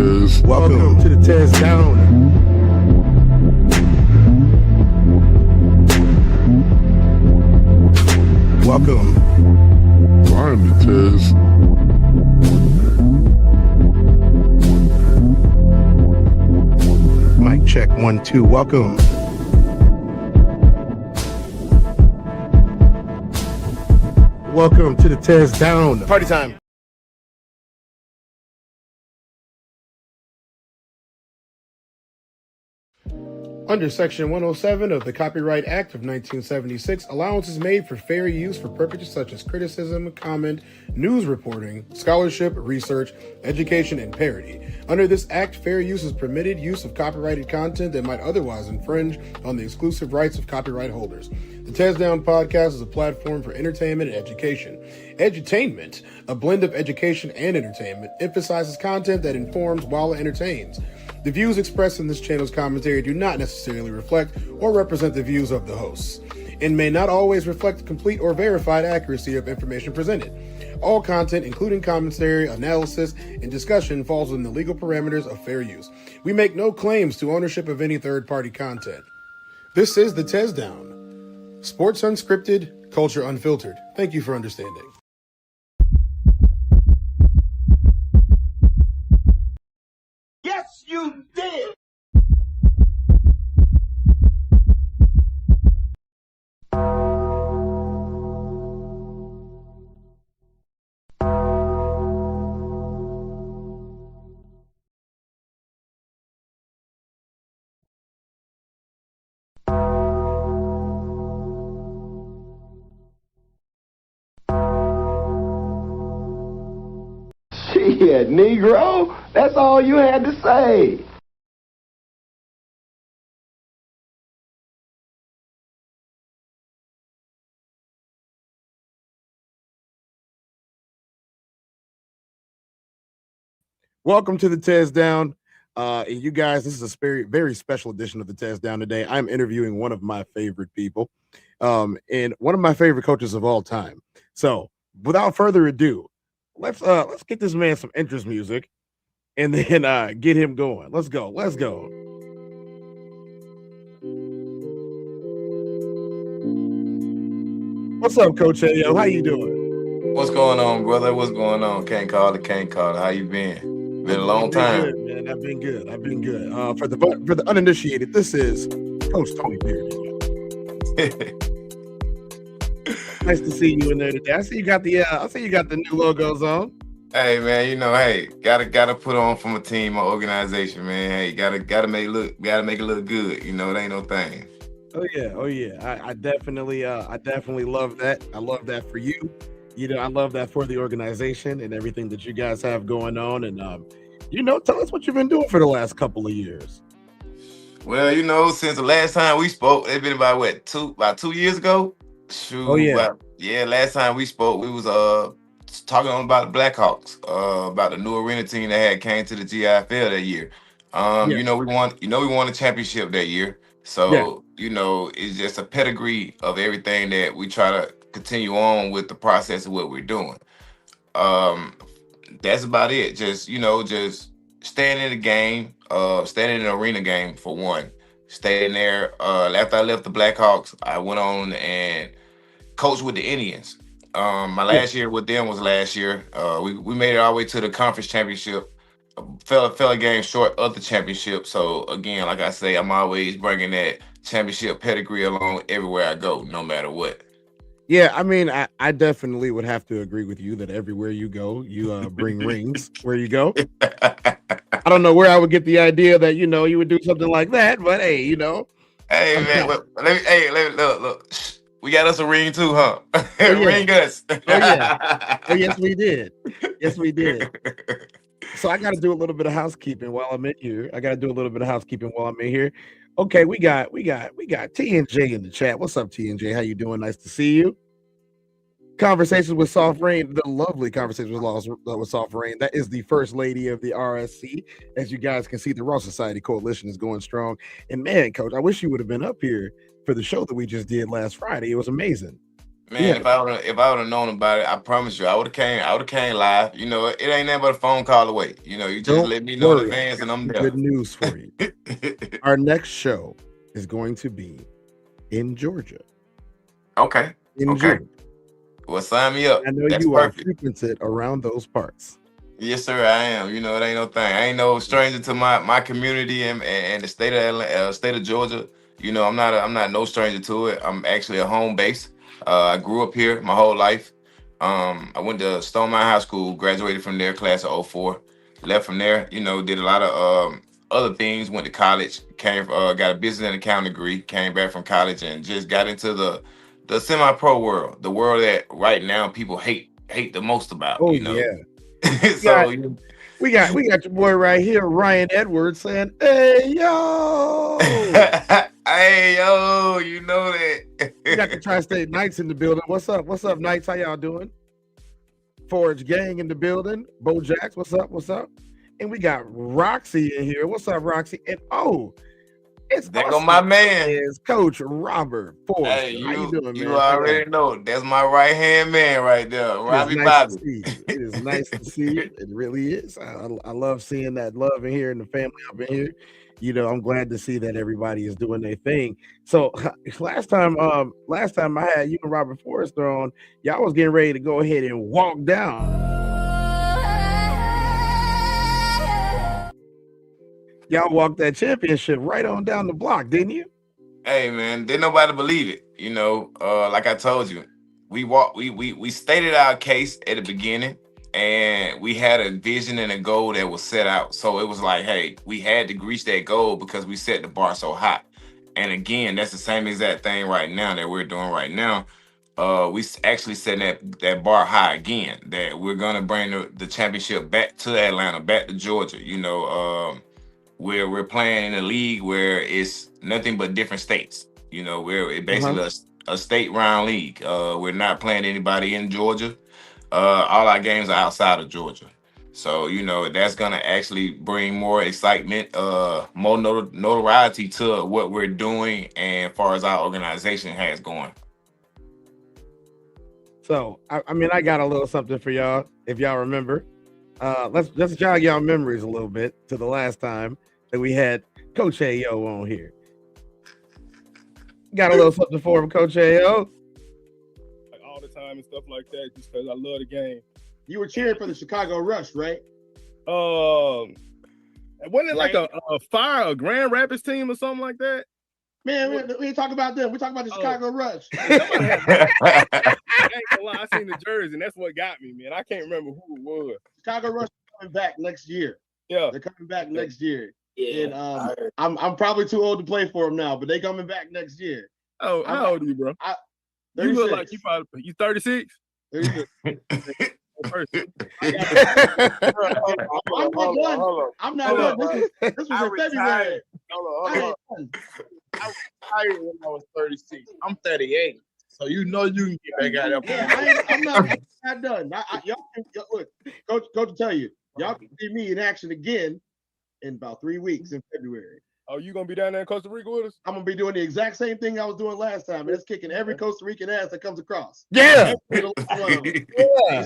Tez. Welcome to the TezDown. Welcome. Find the Tez. Mic check 1 2. Welcome. Welcome to the TezDown. Party time. Under Section 107 of the Copyright Act of 1976, allowance is made for fair use for purposes such as criticism, comment, news reporting, scholarship, research, education, and parody. Under this act, fair use is permitted use of copyrighted content that might otherwise infringe on the exclusive rights of copyright holders. The TezDown podcast is a platform for entertainment and education. Edutainment, a blend of education and entertainment, emphasizes content that informs while it entertains. The views expressed in this channel's commentary do not necessarily reflect or represent the views of the hosts, and may not always reflect complete or verified accuracy of information presented. All content, including commentary, analysis, and discussion, falls within the legal parameters of fair use. We make no claims to ownership of any third-party content. This is the TezDown. Sports unscripted, culture unfiltered. Thank you for understanding. Yes, you did. Shit, Negro, that's all you had to say. Welcome to the TezDown. And you guys, this is a very, very special edition of the TezDown today. I'm interviewing one of my favorite people and one of my favorite coaches of all time. So without further ado, let's get this man some interest music and then get him going. Let's go. What's up, Coach Ayo? How you doing? What's going on, brother? What's going on? Can't call it. How you been? Been a long time. Good, man. I've been good. For the uninitiated, this is Coach Tony Bearden. Nice to see you in there today. I see you got the new logos on. Hey man, gotta put on from a team or organization, man. Hey, gotta make it look good. It ain't no thing. Oh yeah. I definitely love that. I love that for you. I love that for the organization and everything that you guys have going on. And tell us what you've been doing for the last couple of years. Well, since the last time we spoke, it's been about 2 years ago. Shoot, oh yeah. Last time we spoke, we was talking about the Blackhawks, about the new arena team that had came to the GIFL that year. We won the championship that year. So, it's just a pedigree of everything that we try to continue on with the process of what we're doing. That's about it. Just staying in the game, staying in the arena game for one. Staying there. After I left the Blackhawks, I went on and coached with the Indians. My last year with them was last year. We made it all the way to the conference championship. Fell a game short of the championship. So again, like I say, I'm always bringing that championship pedigree along everywhere I go, no matter what. Yeah, I mean, I definitely would have to agree with you that everywhere you go, you bring rings where you go. I don't know where I would get the idea that, you would do something like that, but hey, Hey, man, look. We got us a ring too, huh? Oh, yeah. Ring us. Oh, yeah. Oh, yes, we did. So I got to do a little bit of housekeeping while I'm in here. Okay, we got T&J in the chat. What's up, T&J? How you doing? Nice to see you. Conversations with Soft Rain, the lovely conversations with Soft Rain. That is the first lady of the RSC. As you guys can see, the Raw Society Coalition is going strong. And man, Coach, I wish you would have been up here for the show that we just did last Friday. It was amazing. Man, if I would have known about it, I promise you, I would have came live. You know, it ain't nothing but a phone call away. You know, you just Don't let me know in worry. advance, and I'm there. Good news for you. Our next show is going to be in Georgia Okay. in Okay. June. Well, sign me up. I know That's you are perfect. frequented around those parts. Yes, sir. I am. You know, it ain't no thing. I ain't no stranger to my community and the state of state of Georgia. You know, I'm not no stranger to it. I'm actually a home base. I grew up here my whole life. I went to Stone Mountain High School, graduated from there, class of '04. Left from there, you know, did a lot of other things. Went to college, got a business and accounting degree. Came back from college and just got into the semi-pro world, the world that right now people hate the most about. Oh You know. yeah. So We got your boy right here, Ryan Edwards, saying, "Hey yo." hey yo, you know that. We got the Tri-State Knights in the building. What's up? What's up, Knights? How y'all doing? Forge Gang in the building. Bo Jax, what's up? What's up? And we got Roxy in here. What's up, Roxy? And it's There go my man. Is Coach Robert Forrester. Hey, How you doing, you man? already know that's my right hand man right there, Robbie Bobby. It is nice to see you. It really is. I love seeing that love in here and the family up in here. You know, I'm glad to see that everybody is doing their thing. So last time I had you and Robert Forrester on, y'all was getting ready to go ahead and walk down. Y'all walked that championship right on down the block, didn't you? Hey man, didn't nobody believe it. You know, like I told you, we stated our case at the beginning, and we had a vision and a goal that was set out. So it was like, hey, we had to reach that goal because we set the bar so high. And again, that's the same exact thing right now that we're doing right now. Actually setting that bar high again. That we're gonna bring the championship back to Atlanta, back to Georgia. You know, where we're playing in a league where it's nothing but different states. You know, we're basically a state round league. We're not playing anybody in Georgia. All our games are outside of Georgia. So, you know, that's going to actually bring more excitement, more notoriety to what we're doing and as far as our organization has going. So, I mean, I got a little something for y'all, if y'all remember. Let's jog y'all memories a little bit to the last time that we had Coach Ayo on here. Got a little something for him, Coach Ayo. Like all the time and stuff like that, just because I love the game. You were cheering for the Chicago Rush, right? Wasn't it like a Grand Rapids team or something like that? Man, we ain't talking about them. We're talking about the Chicago Rush. I ain't gonna lie, I seen the jersey, and that's what got me, man. I can't remember who it was. Chicago Rush is coming back next year. Yeah, they're coming back next year. Yeah, and I'm probably too old to play for them now, but they coming back next year. Oh, how old are you, bro? You look like you 36. 36. I'm not done. This was in February. Hold on. I retired when I was 36. I'm 38. So you know you can get back out there. Yeah, I'm not done. Y'all look, Coach will tell you, y'all can see me in action again in about 3 weeks in February. Oh, you gonna be down there in Costa Rica with us? I'm gonna be doing the exact same thing I was doing last time. And it's kicking every Costa Rican ass that comes across. Yeah. You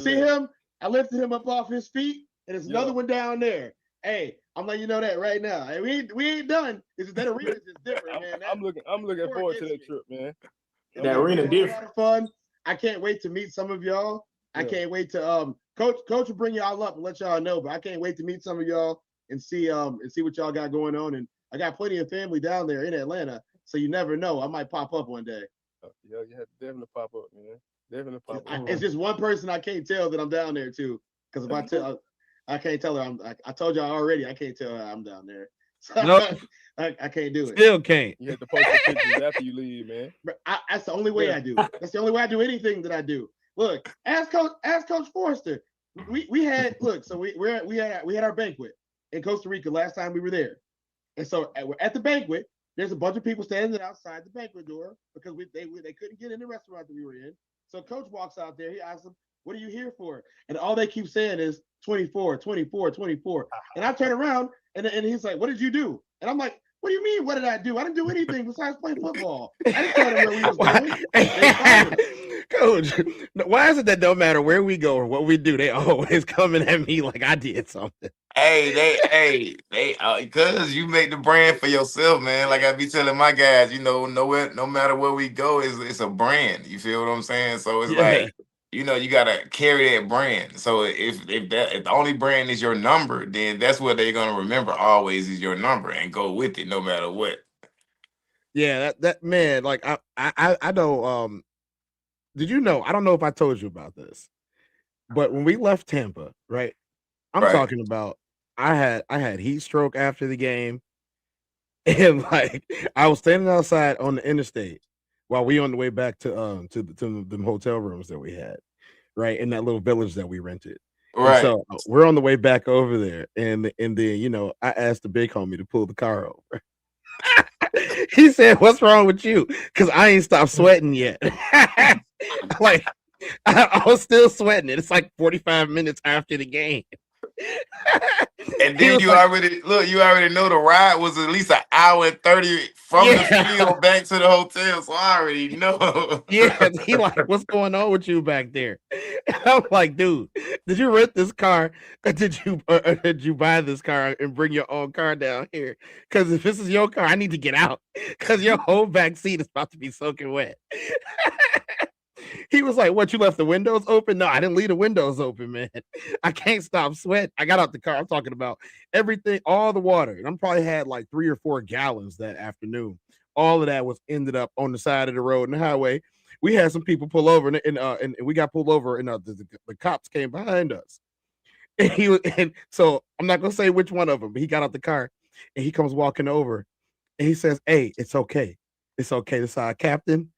see him? I lifted him up off his feet, and there's another one down there. Hey, I'm letting you know that right now. Hey, we ain't done. It's that arena is different, man. I'm looking forward to that trip, man. That arena different. Fun. I can't wait to meet some of y'all. Yeah. I can't wait to Coach will bring y'all up and let y'all know, but I can't wait to meet some of y'all and see what y'all got going on. And I got plenty of family down there in Atlanta, so you never know. I might pop up one day. Yeah, you have to definitely pop up, man. Definitely pop up. It's just one person I can't tell that I'm down there too, because if I tell, I can't tell her. I told y'all already. I can't tell her I'm down there. So nope. I can't do it. Still can't. You have to post the pictures after you leave, man. That's the only way I do. That's the only way I do anything that I do. Look, ask Coach Forrester. We had so we had our banquet in Costa Rica last time we were there, and so at the banquet, there's a bunch of people standing outside the banquet door because they couldn't get in the restaurant that we were in. So Coach walks out there. He asks them, "What are you here for?" And all they keep saying is 24, 24, 24. And I turn around and he's like, "What did you do?" And I'm like, What do you mean? What did I do? I didn't do anything besides play football. I didn't tell them where we was going. They followed us. Coach, why is it that no matter where we go or what we do, they always coming at me like I did something? Hey, because you make the brand for yourself, man. Like I be telling my guys, no matter where we go, it's a brand. You feel what I'm saying? So it's Yeah. like, you gotta carry that brand. So if the only brand is your number, then that's what they're gonna remember always is your number and go with it no matter what. Yeah, that man, like I know. Did you know? I don't know if I told you about this, but when we left Tampa, right? I'm Right. talking about I had heat stroke after the game, and like I was standing outside on the interstate while we on the way back to the hotel rooms that we had, right, in that little village that we rented. And Right. so we're on the way back over there, and then I asked the big homie to pull the car over. He said, "What's wrong with you?" Because I ain't stopped sweating yet. Like I was still sweating it. It's like 45 minutes after the game. And then you already know the ride was at least an hour and 30 from the field back to the hotel. So I already know. Yeah, he like, what's going on with you back there? And I'm like, dude, did you rent this car? Or did you buy this car and bring your own car down here? Because if this is your car, I need to get out because your whole back seat is about to be soaking wet. He was like, "What? You left the windows open?" No, I didn't leave the windows open, man. I can't stop sweat. I got out the car. I'm talking about everything, all the water. And I'm probably had like 3 or 4 gallons that afternoon. All of that was ended up on the side of the road and the highway. We had some people pull over, and we got pulled over, and the cops came behind us. And so I'm not gonna say which one of them, but he got out the car and he comes walking over, and he says, "Hey, it's okay. It's okay. This is our captain.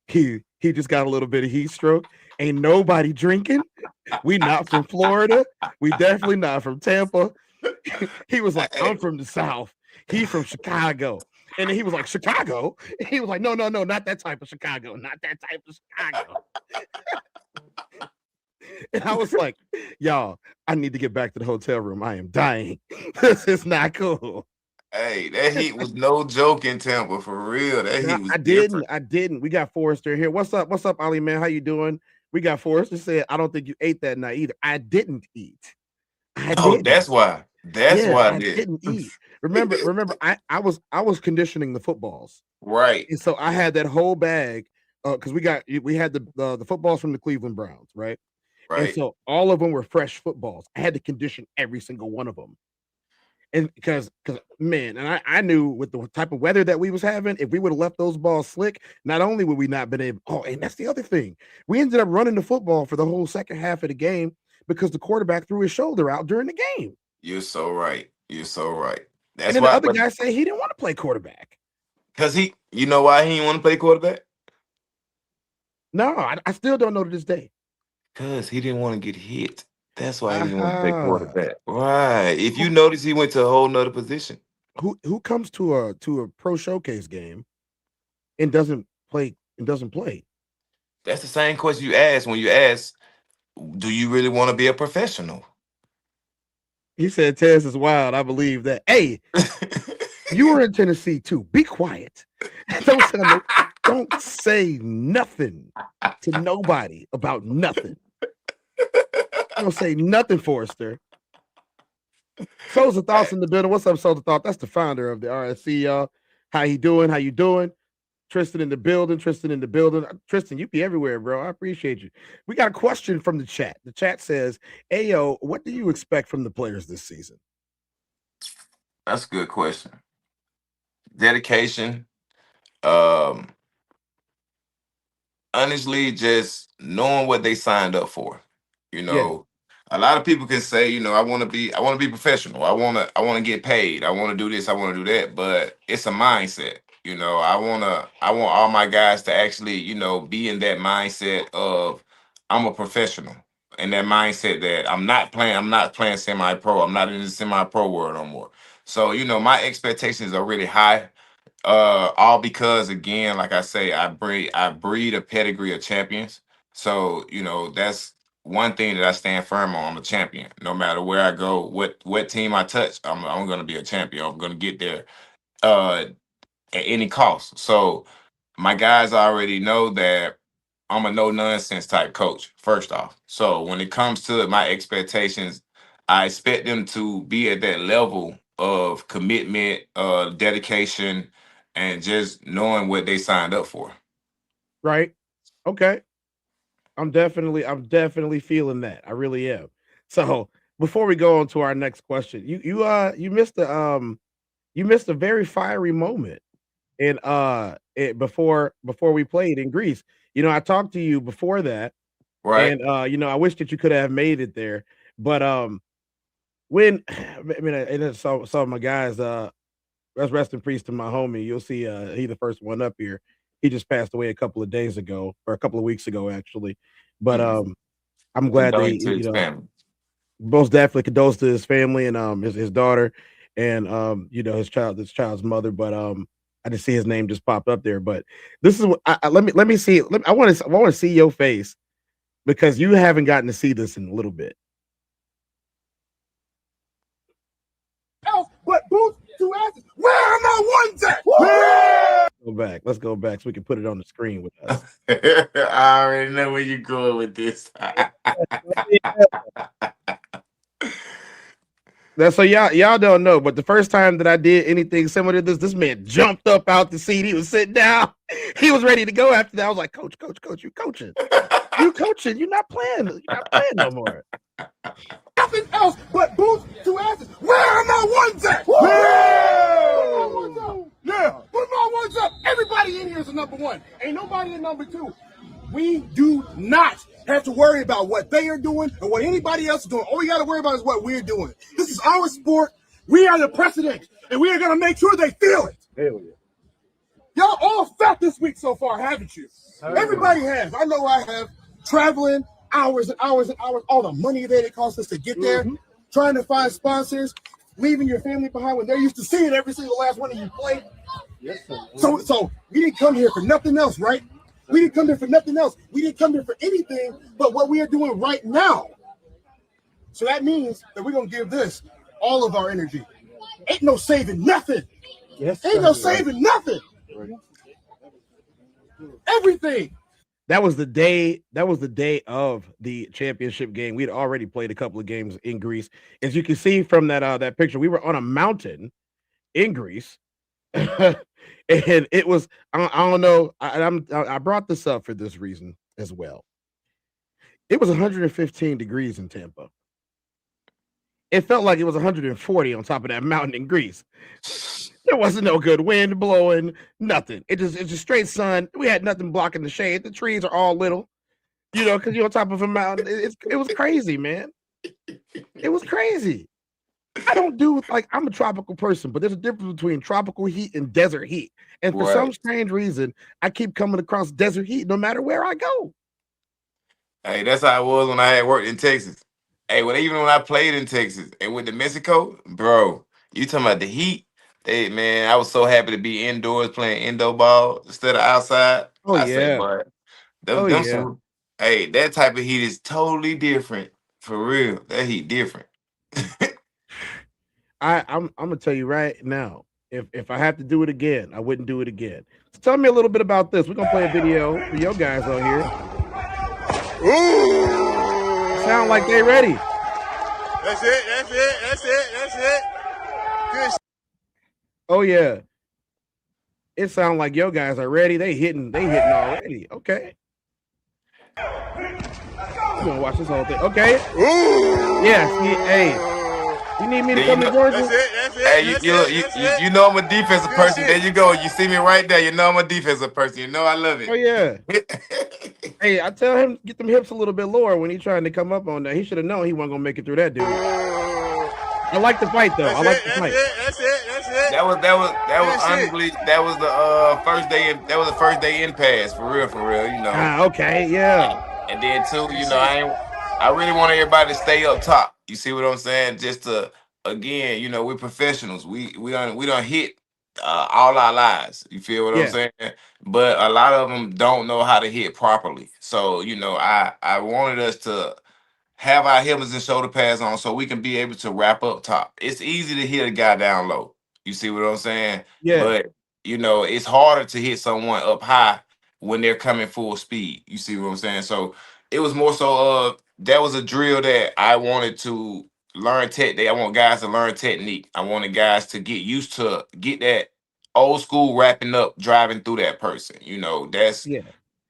He just got a little bit of heat stroke. Ain't nobody drinking. We not from Florida. We definitely not from Tampa." He was like, "I'm from the South. He from Chicago." And then he was like, "Chicago?" He was like, no, not that type of Chicago. Not that type of Chicago." And I was like, "Y'all, I need to get back to the hotel room. I am dying. This is not cool." Hey, that heat was no joke in Tampa, for real. That heat was different. I didn't. We got Forrester here. What's up? What's up, Ali, man? How you doing? We got Forrester said, "I don't think you ate that night either." I didn't eat. Oh, that's why. That's why I didn't eat. Remember, I was conditioning the footballs. Right. And so I had that whole bag because we had the footballs from the Cleveland Browns, right? And Right. so all of them were fresh footballs. I had to condition every single one of them. And because man, and I knew with the type of weather that we was having, if we would have left those balls slick, not only would we not been able. Oh, and that's the other thing. We ended up running the football for the whole second half of the game because the quarterback threw his shoulder out during the game. You're so right. You're so right. And That's then the why, other guy said he didn't want to play quarterback. because you know why he didn't want to play quarterback? No, I still don't know to this day. Because he didn't want to get hit. That's why he didn't want to play quarterback. Right. If you notice, he went to a whole nother position. Who comes to a pro showcase game and doesn't play? That's the same question you ask when you ask, do you really want to be a professional? He said Tez is wild. I believe that. Hey, you were in Tennessee too. Be quiet. Don't say nothing to nobody about nothing. Don't say nothing, Forrester. Soldier Thoughts in the building. What's up, Soldier Thought? That's the founder of the RSC, y'all. How you doing? How you doing? Tristan in the building. Tristan, you be everywhere, bro. I appreciate you. We got a question from the chat. The chat says, "Ayo, what do you expect from the players this season?" That's a good question. Dedication. Honestly, just knowing what they signed up for. A lot of people can say, I want to be professional. I want to get paid. I want to do this. I want to do that. But it's a mindset. I want all my guys to actually, be in that mindset of I'm a professional, and that mindset that I'm not playing semi-pro. I'm not in the semi-pro world no more. So, my expectations are really high. All because, again, like I say, I breed a pedigree of champions. So, that's one thing that I stand firm on. I'm a champion. No matter where I go, what team I touch, I'm gonna be a champion. I'm gonna get there. at any cost. So my guys already know that I'm a no nonsense type coach, first off. So when it comes to my expectations, I expect them to be at that level of commitment, dedication, and just knowing what they signed up for. Right. Okay. I'm definitely feeling that. I really am. So before we go on to our next question, you missed a very fiery moment and before we played in Greece. I talked to you before that, Right? and I wish that you could have made it there. But when I mean, and then some of my guys, rest in peace to my homie. You'll see, he the first one up here. He just passed away a couple of days ago, or a couple of weeks ago, actually. But Mm. I'm glad they, Condolence to his family. most definitely condoles to his family and his daughter and his child's mother. But I just see his name just popped up there. But this is what let me see. I want to see your face because you haven't gotten to see this in a little bit. Else but boots to asses. Where are my ones at? Go back. Let's go back so we can put it on the screen with us. I already know where you're going with this. That's so y'all don't know, but the first time that I did anything similar to this man jumped up out the seat. He was sitting down. He was ready to go after that. I was like, Coach, you coaching. You coaching. You're not playing. You're not playing no more. Nothing else but boots to asses. Where are my ones at? Put my ones up. Yeah, put my ones up. Everybody in here is a number one. Ain't nobody a number two. We do not have to worry about what they are doing or what anybody else is doing. All we got to worry about is what we're doing. This is our sport. We are the precedent, and we are going to make sure they feel it. Hell yeah. Y'all all felt this week so far, haven't you? Everybody has. I know I have. Traveling hours and hours and hours, all the money that it costs us to get there, trying to find sponsors, leaving your family behind when they're used to seeing every single last one of you play. Yes, sir. So we didn't come here for nothing else, right? We didn't come here for nothing else. We didn't come here for anything but what we are doing right now. So that means that we're going to give this all of our energy. Ain't no saving nothing. Yes, Ain't no saving nothing. Everything. That was the day. That was the day of the championship game. We'd already played a couple of games in Greece, as you can see from that picture. We were on a mountain in Greece, and it was. I don't know. I brought this up for this reason as well. It was 115 degrees in Tampa. It felt like it was 140 on top of that mountain in Greece. There wasn't no good wind blowing, nothing. It's just straight sun. We had nothing blocking the shade. The trees are all little, because you're on top of a mountain. It was crazy, man. It was crazy. I don't do I'm a tropical person, but there's a difference between tropical heat and desert heat. And for some strange reason, I keep coming across desert heat no matter where I go. Hey, that's how it was when I had worked in Texas. Hey, even when I played in Texas and went to Mexico, bro, you talking about the heat? Hey, man, I was so happy to be indoors playing indoor ball instead of outside. Oh I say, yeah. but Oh them yeah. hey, that type of heat is totally different. For real. That heat different. I'm gonna tell you right now, if I have to do it again, I wouldn't do it again. So tell me a little bit about this. We're gonna play a video for your guys out here. Ooh. Sound like they ready. That's it. Good. Oh yeah. It sounds like your guys are ready. They hitting already. Okay. We're gonna watch this whole thing. Okay. Ooh. Yeah. Hey. You need me to come to Georgia? That's it. Hey, you know I'm a defensive person. There you go. You see me right there. You know I'm a defensive person. You know I love it. Oh yeah. Hey, I tell him get them hips a little bit lower when he's trying to come up on that. He should have known he wasn't gonna make it through that, dude. I like the fight though. I like the fight. That's it. That was honestly that was the first day. That was the first day in pass for real. Okay, yeah. And then too, I really want everybody to stay up top. You see what I'm saying? Just to again, we're professionals. We don't hit all our lives. You feel what I'm saying? But a lot of them don't know how to hit properly. So I wanted us to have our helmets and shoulder pads on so we can be able to wrap up top. It's easy to hit a guy down low. You see what I'm saying? Yeah. But it's harder to hit someone up high when they're coming full speed. You see what I'm saying? So it was more so that was a drill that I wanted to learn I want guys to learn technique. I wanted guys to get used to get that old school wrapping up, driving through that person. Yeah.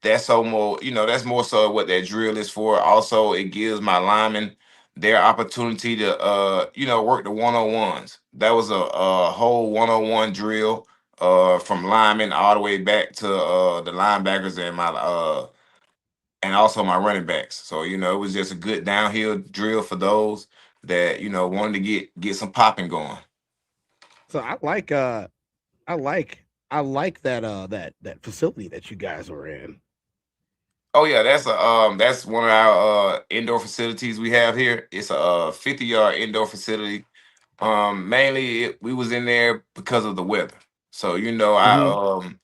That's so more, that's more so what that drill is for. Also, it gives my linemen their opportunity to work the one-on-ones. That was a whole one-on-one drill from linemen all the way back to the linebackers and also my running backs. So, it was just a good downhill drill for those that, wanted to get some popping going. So I like that facility that you guys were in. Oh yeah, that's one of our indoor facilities we have here. It's a 50-yard indoor facility. Mainly we was in there because of the weather. So Mhm.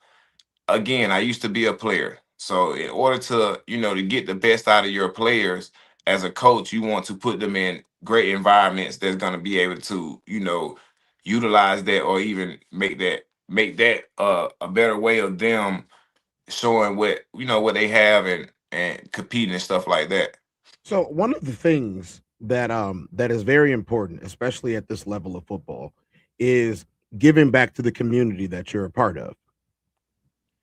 I used to be a player. So in order to to get the best out of your players as a coach, you want to put them in great environments that's going to be able to utilize that, or even make that a better way of them showing what they have and competing and stuff like that. So one of the things that is very important, especially at this level of football, is giving back to the community that you're a part of.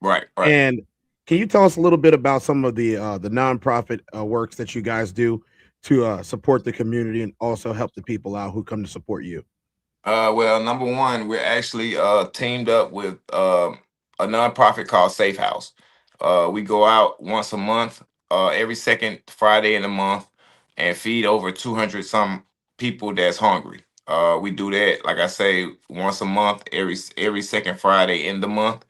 Right, right. And can you tell us a little bit about some of the nonprofit works that you guys do to support the community and also help the people out who come to support you? Well, number one, we're actually teamed up with a nonprofit called Safe House. We go out once a month, every second Friday in the month, and feed over 200 some people that's hungry. We do that, like I say, once a month, every second Friday in the month.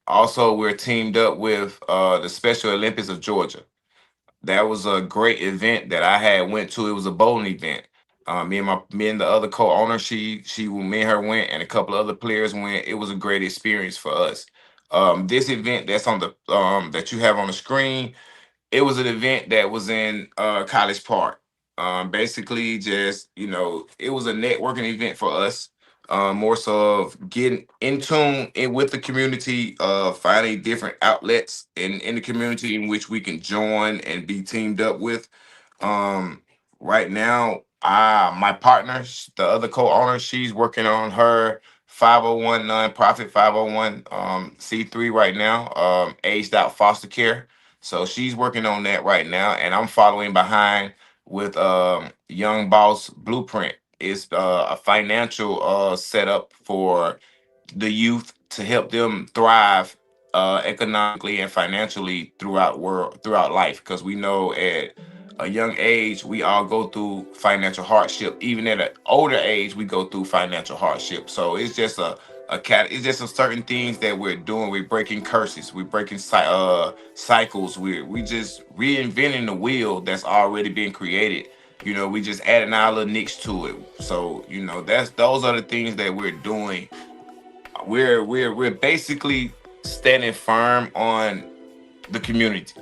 Also, we're teamed up with the Special Olympics of Georgia. That was a great event that I had went to. It was a bowling event. Me and the other co-owner, me and her went, and a couple of other players went. It was a great experience for us. This event that's on the that you have on the screen, it was an event that was in College Park. Basically, just it was a networking event for us. More so of getting in tune with the community, finding different outlets in the community in which we can join and be teamed up with. Right now, my partner, the other co-owner, she's working on her 501 nonprofit 501 C3 right now, aged out foster care. So she's working on that right now, and I'm following behind with Young Boss Blueprint. It's a financial setup for the youth to help them thrive economically and financially throughout life, because we know at a young age we all go through financial hardship. Even at an older age we go through financial hardship. So it's just it's just a certain things that we're doing. We're breaking curses, we're breaking cycles, we just reinventing the wheel that's already been created. We just adding our little nicks to it. So those are the things that we're doing. We're basically standing firm on the community,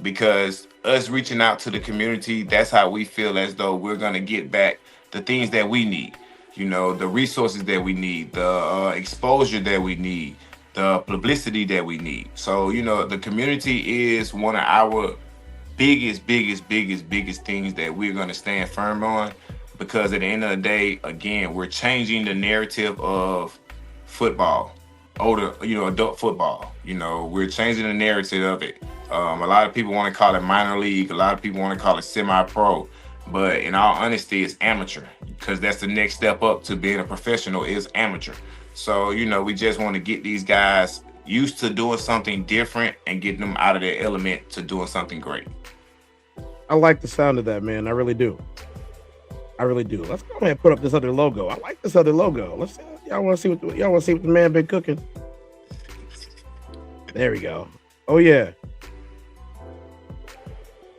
because us reaching out to the community, that's how we feel as though we're going to get back the things that we need, the resources that we need, the exposure that we need, the publicity that we need. So the community is one of our biggest things that we're going to stand firm on, because at the end of the day, again, we're changing the narrative of football, adult football. We're changing the narrative of it. A lot of people want to call it minor league, a lot of people want to call it semi-pro, but in all honesty, it's amateur, because that's the next step up to being a professional, is amateur. So we just want to get these guys used to doing something different and get them out of their element to doing something great. I like the sound of that, man. I really do. I really do. Let's go ahead and put up this other logo. I like this other logo. Let's y'all want to see what the man been cooking. There we go. Oh yeah,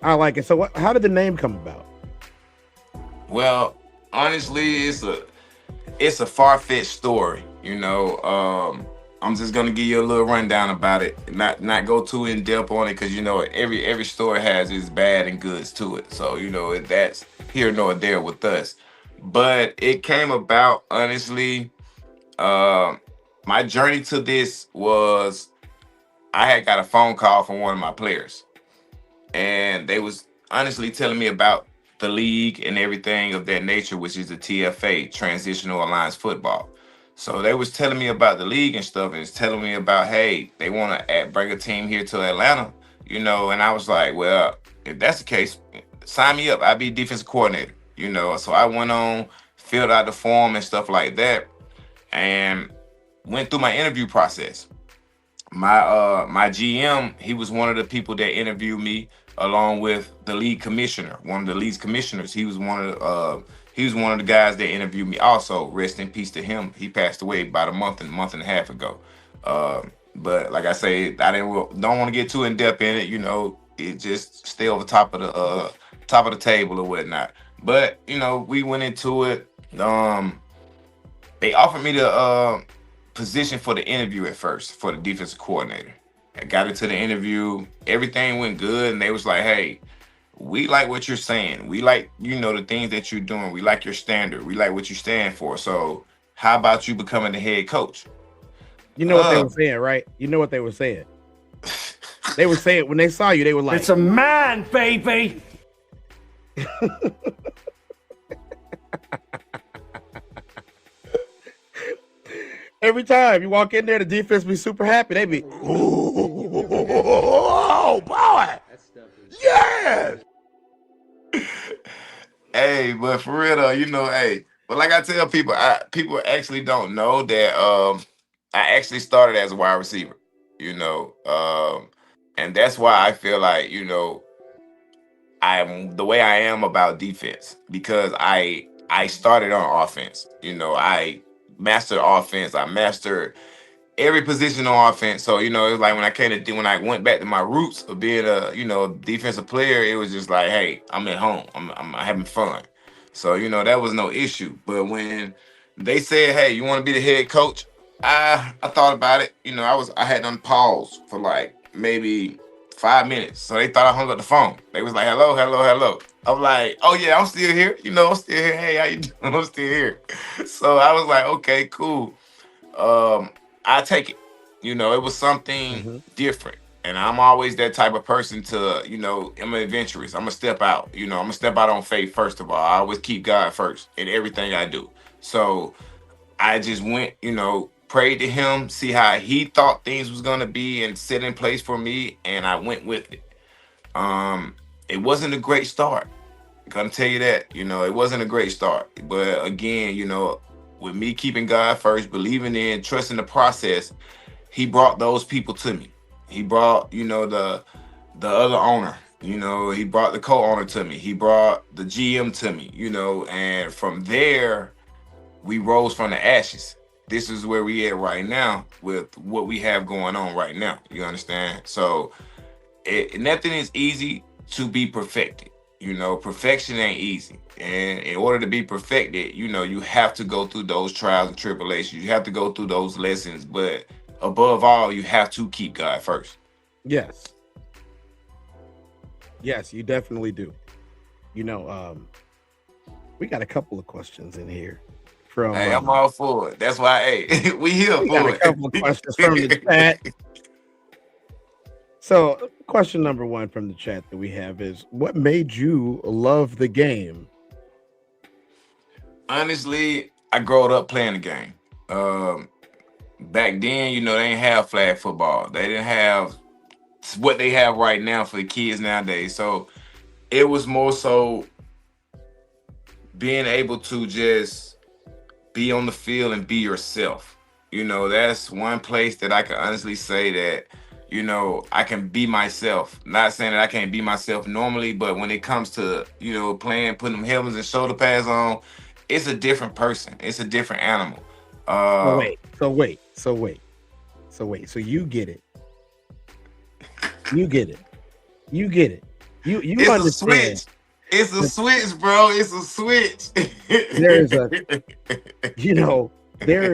I like it. So how did the name come about? Well, honestly, it's a far-fetched story. I'm just gonna give you a little rundown about it, not go too in depth on it, because every story has its bad and goods to it. So that's here nor there with us. But it came about, honestly, My journey to this was I had got a phone call from one of my players, and they was honestly telling me about the league and everything of that nature, which is the TFA, Transitional Alliance Football. So they was telling me about the league and stuff, and it's telling me about, hey, they want to bring a team here to Atlanta, and I was like, well, if that's the case, sign me up. I'll be defensive coordinator. So I went on, filled out the form and stuff like that, and went through my interview process. My GM, he was one of the people that interviewed me along with the league commissioner, one of the league commissioners. He was one of the guys that interviewed me also. Rest in peace to him. He passed away about a month and a half ago. But like I say, don't want to get too in depth in it. It just stay over top of the table or whatnot. But we went into it. They offered me the position for the interview at first for the defensive coordinator. I got into the interview, everything went good, and they was like, hey, we like what you're saying. We like, the things that you're doing. We like your standard. We like what you stand for. So how about you becoming the head coach? You know what they were saying, right? You know what they were saying. They were saying when they saw you, they were like, it's a man, baby. Every time you walk in there, the defense be super happy. They be, Oh, boy. Yes. Hey, but for real though, hey, but like I tell people, people actually don't know that I actually started as a wide receiver, and that's why I feel like, I'm the way I am about defense, because I started on offense. I mastered offense. I mastered every position on offense. So, it's like when I went back to my roots of being a, defensive player, it was just like, hey, I'm at home. I'm having fun. So, that was no issue. But when they said, hey, you want to be the head coach? I thought about it. I had done pause for like maybe 5 minutes. So they thought I hung up the phone. They was like, hello, hello, hello. I'm like, oh yeah, I'm still here. I'm still here. Hey, how you doing? I'm still here. So I was like, okay, cool. I take it. It was something different. And I'm always that type of person to, I'm an adventurous. I'm gonna step out. I'm gonna step out on faith first of all. I always keep God first in everything I do. So I just went, prayed to him, see how he thought things was gonna be and set in place for me, and I went with it. It wasn't a great start. I'm gonna tell you that. It wasn't a great start. But again, with me keeping God first, believing in, trusting the process, he brought those people to me. He brought, the other owner, he brought the co-owner to me. He brought the GM to me, and from there, we rose from the ashes. This is where we at right now with what we have going on right now. You understand? So nothing is easy to be perfected. Perfection ain't easy. And in order to be perfected, you have to go through those trials and tribulations. You have to go through those lessons. But above all, you have to keep God first. yes. Yes, you definitely do. We got a couple of questions in here from. Hey, I'm all for it. That's why, hey, we here we for got it. a couple of questions from the chat. So, question number one from the chat that we have is, what made you love the game? Honestly, I grew up playing the game. Back then, they didn't have flag football. They didn't have what they have right now for the kids nowadays. So it was more so being able to just be on the field and be yourself. That's one place that I can honestly say that, I can be myself. Not saying that I can't be myself normally, but when it comes to, playing, putting them helmets and shoulder pads on, it's a different person. It's a different animal. So wait. So you get it. You get it. You It's understand. a switch. It's a switch, bro. It's a switch. There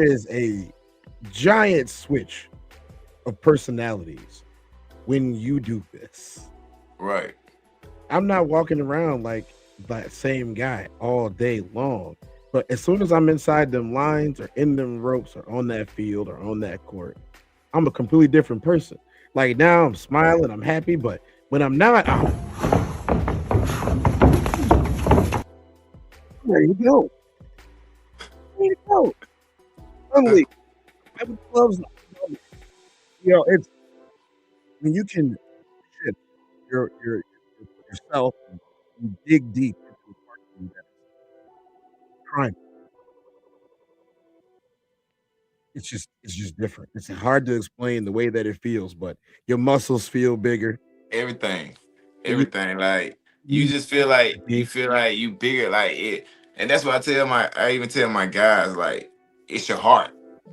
is a giant switch of personalities when you do this. Right. I'm not walking around like that same guy all day long. But as soon as I'm inside them lines or in them ropes or on that field or on that court, I'm a completely different person. Like now I'm smiling, I'm happy, but when I'm not, I'm ready to go. Ready to go. Suddenly, I would gloves. It's when you can shift yourself and you dig deep into a part of you that's crime. It's just different. It's hard to explain the way that it feels, but your muscles feel bigger. Everything, You, everything. Like you you just feel like you bigger, like it. And that's what I even tell my guys, like it's your heart.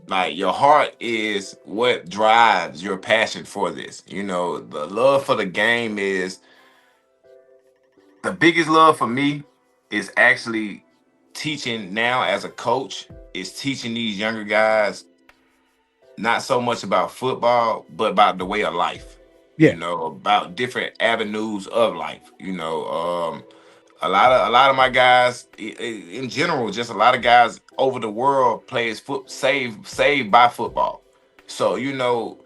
Like your heart is what drives your passion for this. You know, the love for the game is the biggest love for me is actually teaching now as a coach is teaching these younger guys not so much about football, but about the way of life. You yeah, know, about different avenues of life. You know, a lot of my guys in general, just a lot of guys over the world plays saved by football. So you know,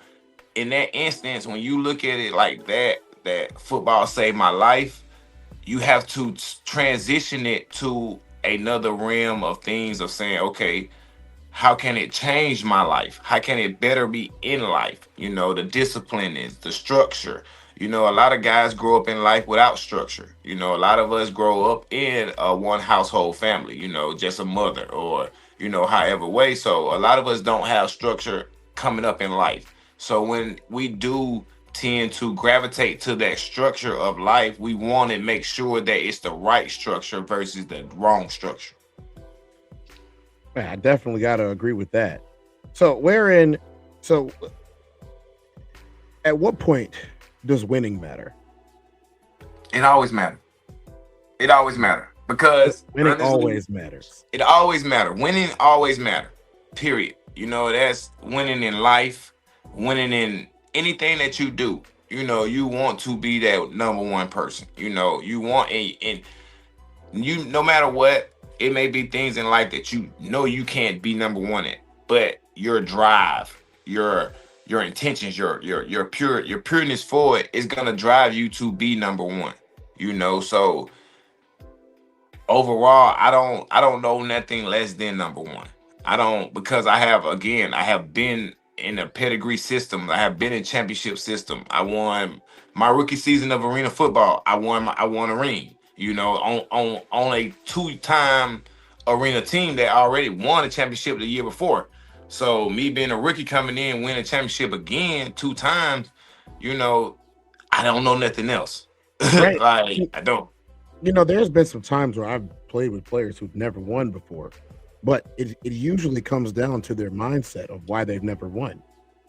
in that instance, when you look at it like that football saved my life, you have to transition it to another realm of things of saying, okay, how can it change my life? How can it better be in life? You know, the discipline is the structure. You know, a lot of guys grow up in life without structure. You know, a lot of us grow up in a one household family, you know, just a mother or, you know, however way. So a lot of us don't have structure coming up in life. So when we do tend to gravitate to that structure of life, we want to make sure that it's the right structure versus the wrong structure. man, I definitely got to agree with that. So wherein, so at what point does winning matter? It always matters. It always matter because Winning honestly, always matters. it always matter. Winning always matter. Period. You know, that's winning in life, winning in anything that you do. You know, you want to be that number one person. You know, you want and you no matter what, it may be things in life that you know you can't be number one at, but your drive, your intentions, your pureness for it is gonna drive you to be number one. You know, so overall, I don't know nothing less than number one. I don't because I have been in a pedigree system. I have been in championship system. I won my rookie season of arena football. I won a ring. You know, on a two-time arena team that already won a championship the year before. So me being a rookie coming in, winning a championship again two times, you know, I don't know nothing else. Right. Like I don't. There's been some times where I've played with players who've never won before, but it usually comes down to their mindset of why they've never won.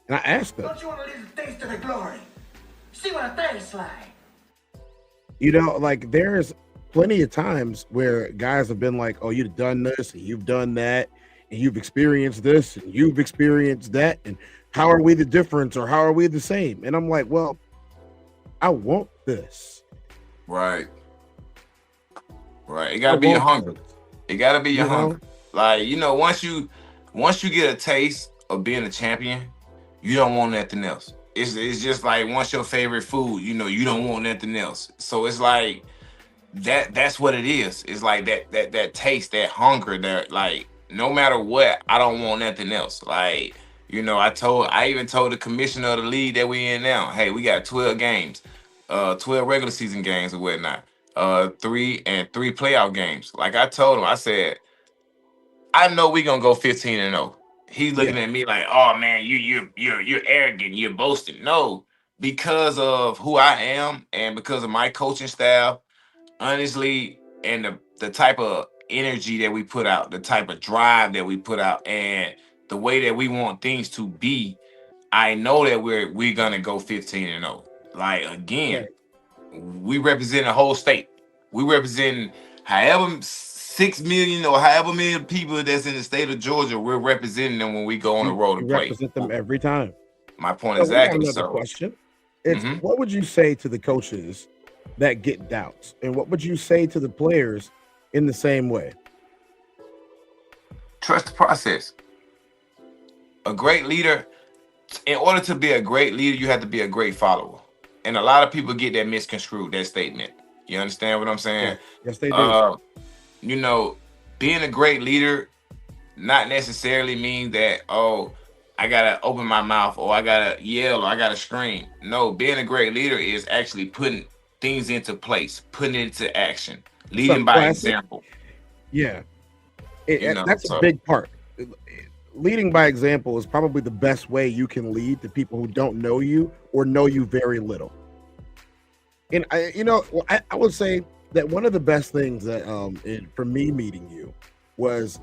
And I ask them, Don't you want to live the taste of the glory? See what it tastes like. like there's plenty of times where guys have been like, oh, you've done this and you've done that and you've experienced this and you've experienced that. And how are we the difference or how are we the same? And I'm like, well, I want this. Right. Right. It gotta be your hunger. It gotta be your hunger. Like, you know, once you get a taste of being a champion, you don't want nothing else. It's just like once your favorite food, you know, you don't want nothing else. So it's like that's what it is. It's like that taste, that hunger, that like no matter what, I don't want nothing else. Like, you know, I even told the commissioner of the league that we in now, hey, we got 12 games, 12 regular season games or whatnot, three playoff games. Like I told him, I said, I know we gonna go 15-0. He's looking at me like, oh man, you're arrogant, you're boasting. No, because of who I am and because of my coaching staff, honestly, and the type of energy that we put out, the type of drive that we put out, and the way that we want things to be, I know that we're gonna go 15-0. Like again, we represent a whole state. We represent however 6 million or however many people that's in the state of Georgia. We're representing them when we go on the road and play. Represent them every time. My point So exactly. we got another question. It's what would you say to the coaches that get doubts, and what would you say to the players in the same way? Trust the process. A great leader, in order to be a great leader, you have to be a great follower. And a lot of people get that misconstrued, that statement. You understand what I'm saying? Yes, they do. You know, being a great leader not necessarily mean that, oh, I gotta open my mouth or I gotta yell or I gotta scream. No, being a great leader is actually putting things into place, putting it into action, leading by example. Yeah, You know, that's a big part. Leading by example is probably the best way you can lead to people who don't know you or know you very little. And I would say that one of the best things that for me meeting you was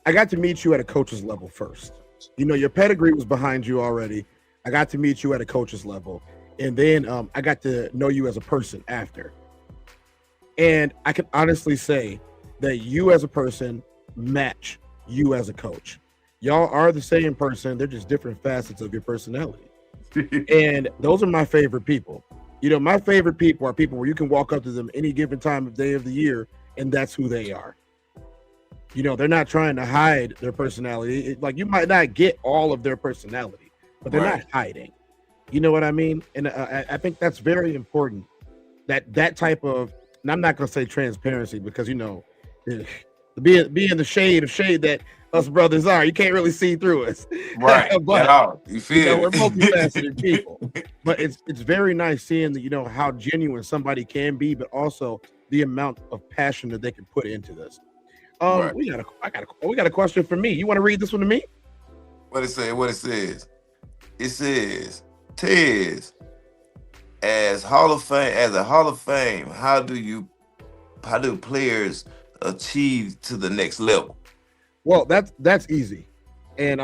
I got to meet you at a coach's level first. You know, your pedigree was behind you already. I got to meet you at a coach's level, and then I got to know you as a person after. And I can honestly say that you as a person match you as a coach. Y'all are the same person. They're just different facets of your personality. And those are my favorite people. You know, my favorite people are people where you can walk up to them any given time of day of the year, and that's who they are. You know, they're not trying to hide their personality. Like, you might not get all of their personality, but they're not hiding. You know what I mean? And I think that's very important. That type of, and I'm not going to say transparency because, you know, be in the shade that us brothers are, you can't really see through us. Right. But you feel we're multifaceted people. But it's very nice seeing that, you know, how genuine somebody can be, but also the amount of passion that they can put into this. We got a question for me. You want to read this one to me? What it says? It says, Tez, as a Hall of Fame, how do players achieve to the next level? Well, that's easy. And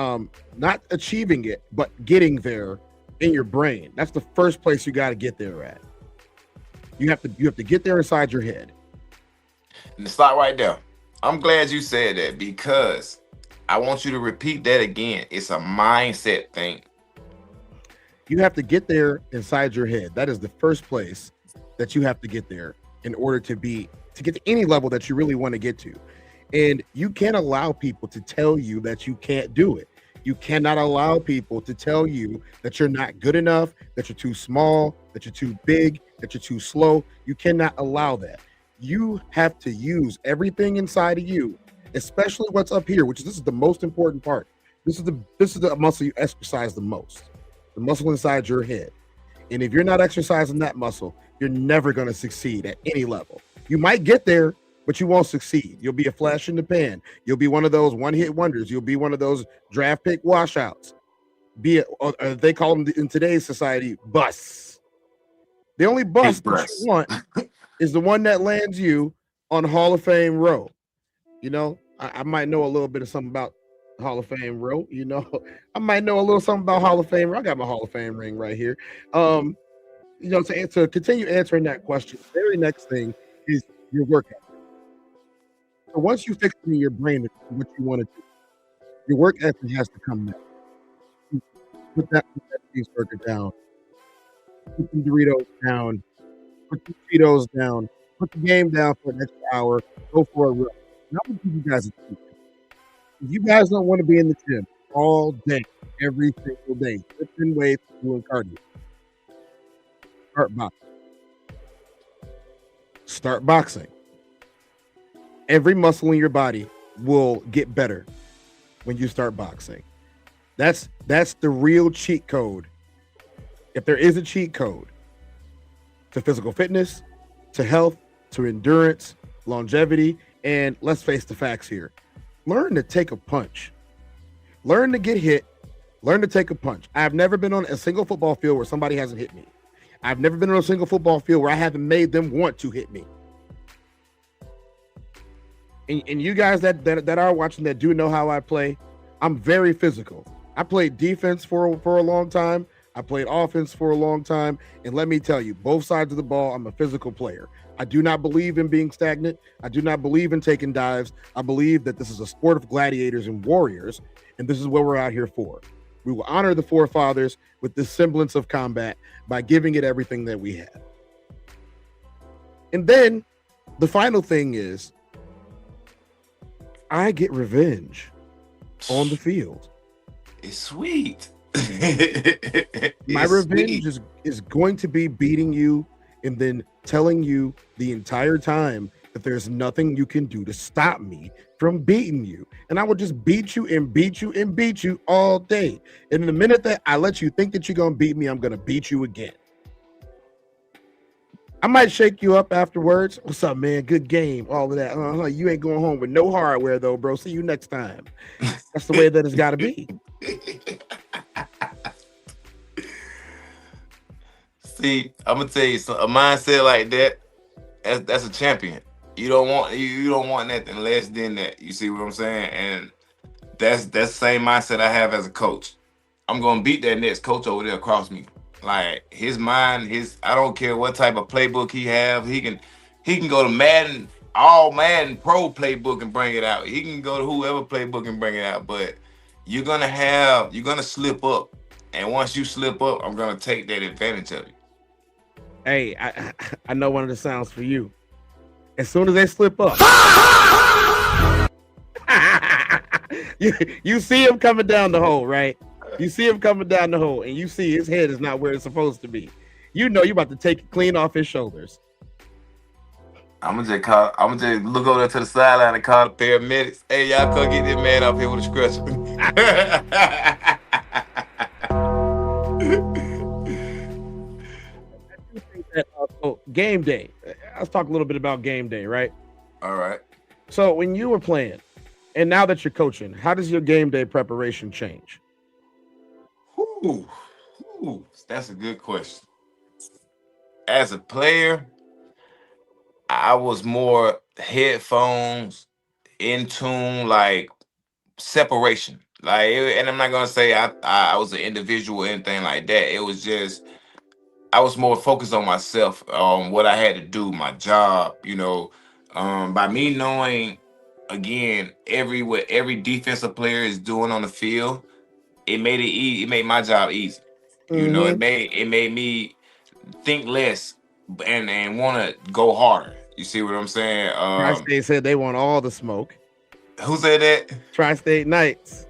not achieving it, but getting there in your brain. That's the first place you got to get there at. You have to get there inside your head. And stop right there. I'm glad you said that because I want you to repeat that again. It's a mindset thing. You have to get there inside your head. That is the first place that you have to get there in order to get to any level that you really want to get to. And you can't allow people to tell you that you can't do it. You cannot allow people to tell you that you're not good enough, that you're too small, that you're too big, that you're too slow. You cannot allow that. You have to use everything inside of you, especially what's up here, this is the most important part. This is the muscle you exercise the most, the muscle inside your head. And if you're not exercising that muscle, you're never going to succeed at any level. You might get there, but you won't succeed. You'll be a flash in the pan. You'll be one of those one-hit wonders. You'll be one of those draft pick washouts. They call them in today's society busts. The only bust that you want is the one that lands you on Hall of Fame row. You know, I might know a little bit of something about Hall of Fame row. You know, I might know a little something about Hall of Fame row. I got my Hall of Fame ring right here. You know, to continue answering that question, the very next thing is your work ethic. So once you fix it in your brain what you want to do, your work ethic has to come next. Put that cheeseburger down. Put the Doritos down. Put the Cheetos down. Put the game down for an extra hour. Go for a run. And I'm going to give you guys a tip. If you guys don't want to be in the gym all day, every single day, lifting weights, doing cardio, start boxing. Every muscle in your body will get better when you start boxing. That's the real cheat code. If there is a cheat code to physical fitness, to health, to endurance, longevity, and let's face the facts here. Learn to take a punch. Learn to get hit. Learn to take a punch. I've never been on a single football field where somebody hasn't hit me. I've never been on a single football field where I haven't made them want to hit me. And you guys that are watching that do know how I play, I'm very physical. I played defense for a long time. I played offense for a long time. And let me tell you, both sides of the ball, I'm a physical player. I do not believe in being stagnant. I do not believe in taking dives. I believe that this is a sport of gladiators and warriors, and this is what we're out here for. We will honor the forefathers with this semblance of combat by giving it everything that we have. And then the final thing is, I get revenge on the field. It's sweet. My It's revenge sweet. is going to be beating you and then telling you the entire time that there's nothing you can do to stop me from beating you. And I will just beat you and beat you and beat you all day. And in the minute that I let you think that you're going to beat me, I'm going to beat you again. I might shake you up afterwards. What's up, man? Good game. All of that. You ain't going home with no hardware, though, bro. See you next time. That's the way that it's got to be. See, I'm gonna tell you, a mindset like that, that's a champion. You don't want nothing less than that. You see what I'm saying? And that's the same mindset I have as a coach. I'm gonna beat that next coach over there across me. Like his mind, I don't care what type of playbook he have. He can go to Madden, all Madden Pro playbook and bring it out. He can go to whoever playbook and bring it out. But you're gonna slip up, and once you slip up, I'm gonna take that advantage of you. Hey, I know one of the sounds for you. As soon as they slip up, you see him coming down the hole, right? You see him coming down the hole, and you see his head is not where it's supposed to be. You know you're about to take it clean off his shoulders. I'm gonna just look over there to the sideline and call the paramedics. Hey, y'all come get this man up here with a stretcher. Game day. Let's talk a little bit about game day, right? All right. So when you were playing, and now that you're coaching, how does your game day preparation change? Ooh, that's a good question. As a player, I was more headphones, in tune, like separation. And I'm not gonna say I was an individual or anything like that. It was just I was more focused on myself, on what I had to do, my job. By me knowing again what every defensive player is doing on the field, it made it easy. It made my job easy. Mm-hmm. It made me think less and want to go harder. You see what I'm saying? Tri-State said they want all the smoke. Who said that? Tri-State Knights.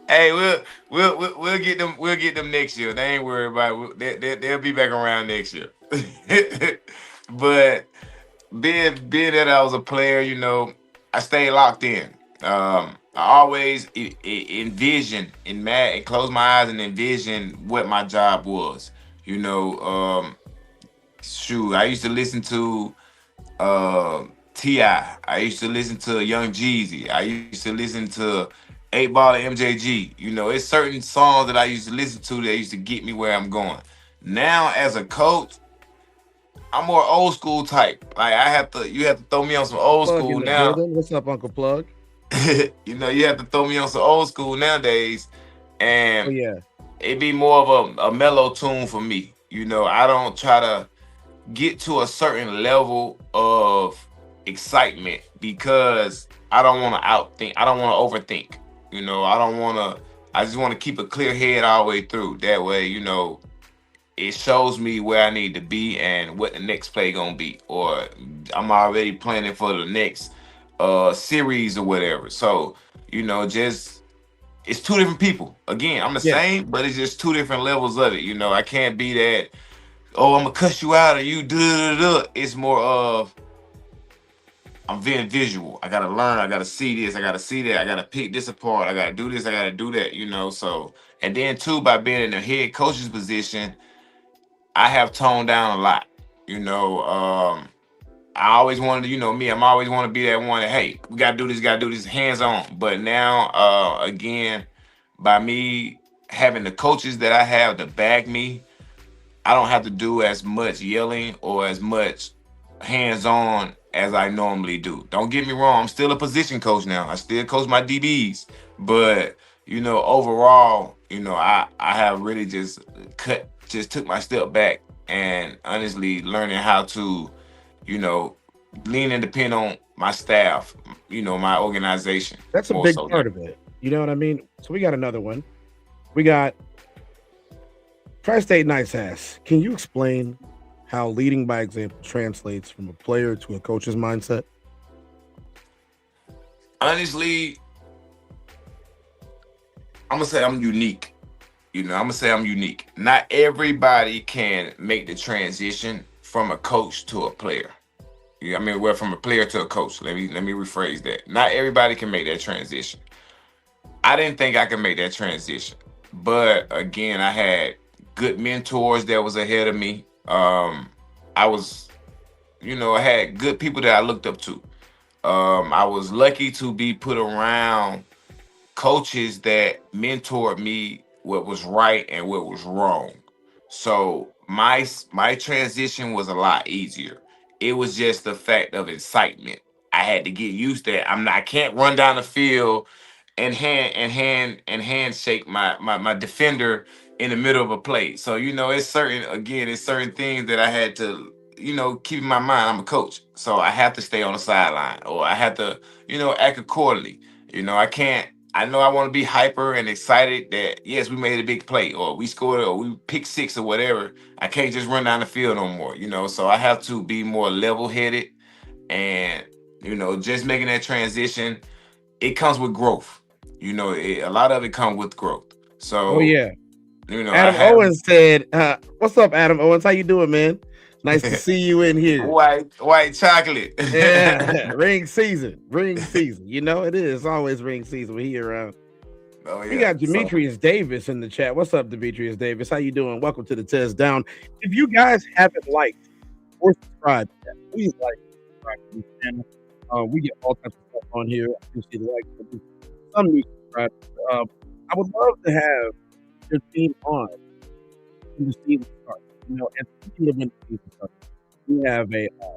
Hey, we'll get them. We'll get them next year. They ain't worried about it. They'll be back around next year. But being that I was a player, I stayed locked in. I always envision and close my eyes and envision what my job was. Shoot, I used to listen to T.I. I used to listen to Young Jeezy. I used to listen to 8 Ball and MJG. It's certain songs that I used to listen to that used to get me where I'm going. Now, as a coach, I'm more old school type. Like you have to throw me on some old Plug school in the now. building. What's up, Uncle Plug? You have to throw me on some old school nowadays, and yeah, it be more of a mellow tune for me. I don't try to get to a certain level of excitement because I don't want to outthink. I don't want to overthink. I don't want to. I just want to keep a clear head all the way through. That way, it shows me where I need to be and what the next play gonna be, or I'm already planning for the next series or whatever. So just it's two different people. Again, I'm the same, but it's just two different levels of it. I can't be that. Oh, I'm gonna cuss you out, or you do. It's more of I'm very visual. I gotta learn. I gotta see this. I gotta see that. I gotta pick this apart. I gotta do this. I gotta do that. So, and then too, by being in the head coach's position, I have toned down a lot. I always wanted to, me. I'm always want to be that one. That, hey, we gotta do this, hands on. But now, again, by me having the coaches that I have to back me, I don't have to do as much yelling or as much hands-on as I normally do. Don't get me wrong, I'm still a position coach now. I still coach my DBs, but overall, I have really just took my step back and honestly learning how to, lean and depend on my staff, my organization. That's a big part of it. You know what I mean? So we got another one. We got Tri-State Knights asks, can you explain how leading by example translates from a player to a coach's mindset? Honestly, I'm gonna say I'm unique. I'm gonna say I'm unique. Not everybody can make the transition from a coach to a player. I mean, well, from a player to a coach. Let me rephrase that. Not everybody can make that transition. I didn't think I could make that transition, but again, I had good mentors that was ahead of me. I was, I had good people that I looked up to. I was lucky to be put around coaches that mentored me what was right and what was wrong. So my transition was a lot easier. It was just the fact of excitement. I had to get used to it. I can't run down the field and handshake my defender in the middle of a play. So it's certain things that I had to keep in my mind. I'm a coach, so I have to stay on the sideline, or I have to act accordingly. I can't. I know I want to be hyper and excited that yes, we made a big play, or we scored, or we picked six, or whatever. I can't just run down the field no more. So I have to be more level headed, and just making that transition. It comes with growth. A lot of it comes with growth. So, Oh yeah. I Adam have Owens said, "What's up, Adam Owens? How you doing, man? Nice to see you in here." white chocolate. Yeah, ring season. It is always ring season when he around. Oh yeah. We got Demetrius Davis in the chat. What's up, Demetrius Davis? How you doing? Welcome to the TezDown. If you guys haven't liked or subscribed yet, please like and subscribe to this channel. We get all types of stuff on here. I appreciate the likes. Some new subscribers. I would love to have your team on when the season starts. And speaking of when the season starts,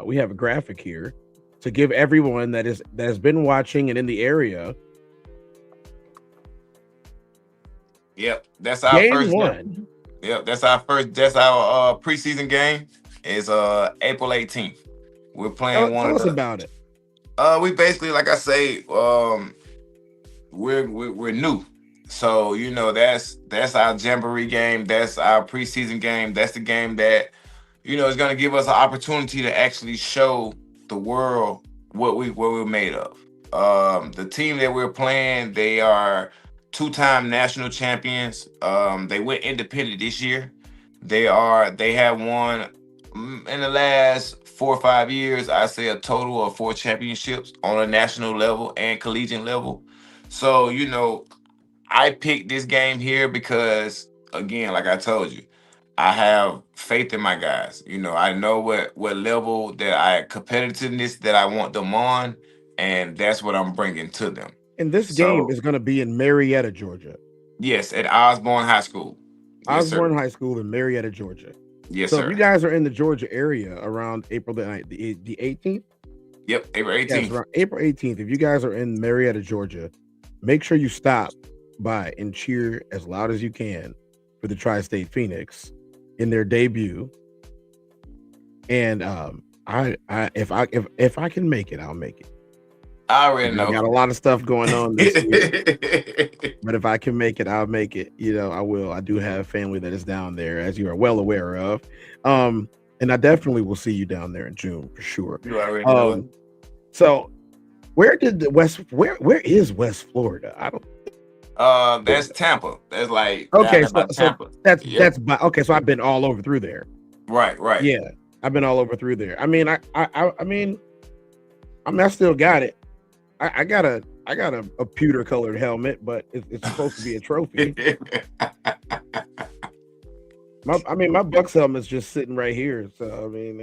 we have a graphic here to give everyone that has been watching and in the area. Yep, that's our Game first one. Yep, that's our preseason game. Is April 18th. We're playing Tell us about it. We basically, like I say, we're new. So that's our jamboree game. That's our preseason game. That's the game that is going to give us an opportunity to actually show the world what we're made of. The team that we're playing, they are two-time national champions. They went independent this year. They have won in the last 4 or 5 years, I say a total of 4 championships on a national level and collegiate level. So, I picked this game here because, again, like I told you, I have faith in my guys. I know what level competitiveness that I want them on, and that's what I'm bringing to them. And this game is going to be in Marietta, Georgia. Yes, at Osborne High School. Yes, Osborne High School in Marietta, Georgia. Yes, so sir. If you guys are in the Georgia area around April the 18th. Yep, April 18th. Yes, around April 18th. If you guys are in Marietta, Georgia, make sure you stop by and cheer as loud as you can for the Tri-State Phoenix in their debut. And if I can make it, I'll make it. I already know. I got a lot of stuff going on this year. But if I can make it, I'll make it. I will. I do have family that is down there, as you are well aware of. And I definitely will see you down there in June for sure. You already know. So where is West Florida? I don't. That's Tampa. That's like okay. So Tampa. That's okay. So I've been all over through there. Right. Yeah, I've been all over through there. I mean, I still got it. I got a pewter colored helmet, but it's supposed to be a trophy. My Bucks helmet's just sitting right here. So I mean,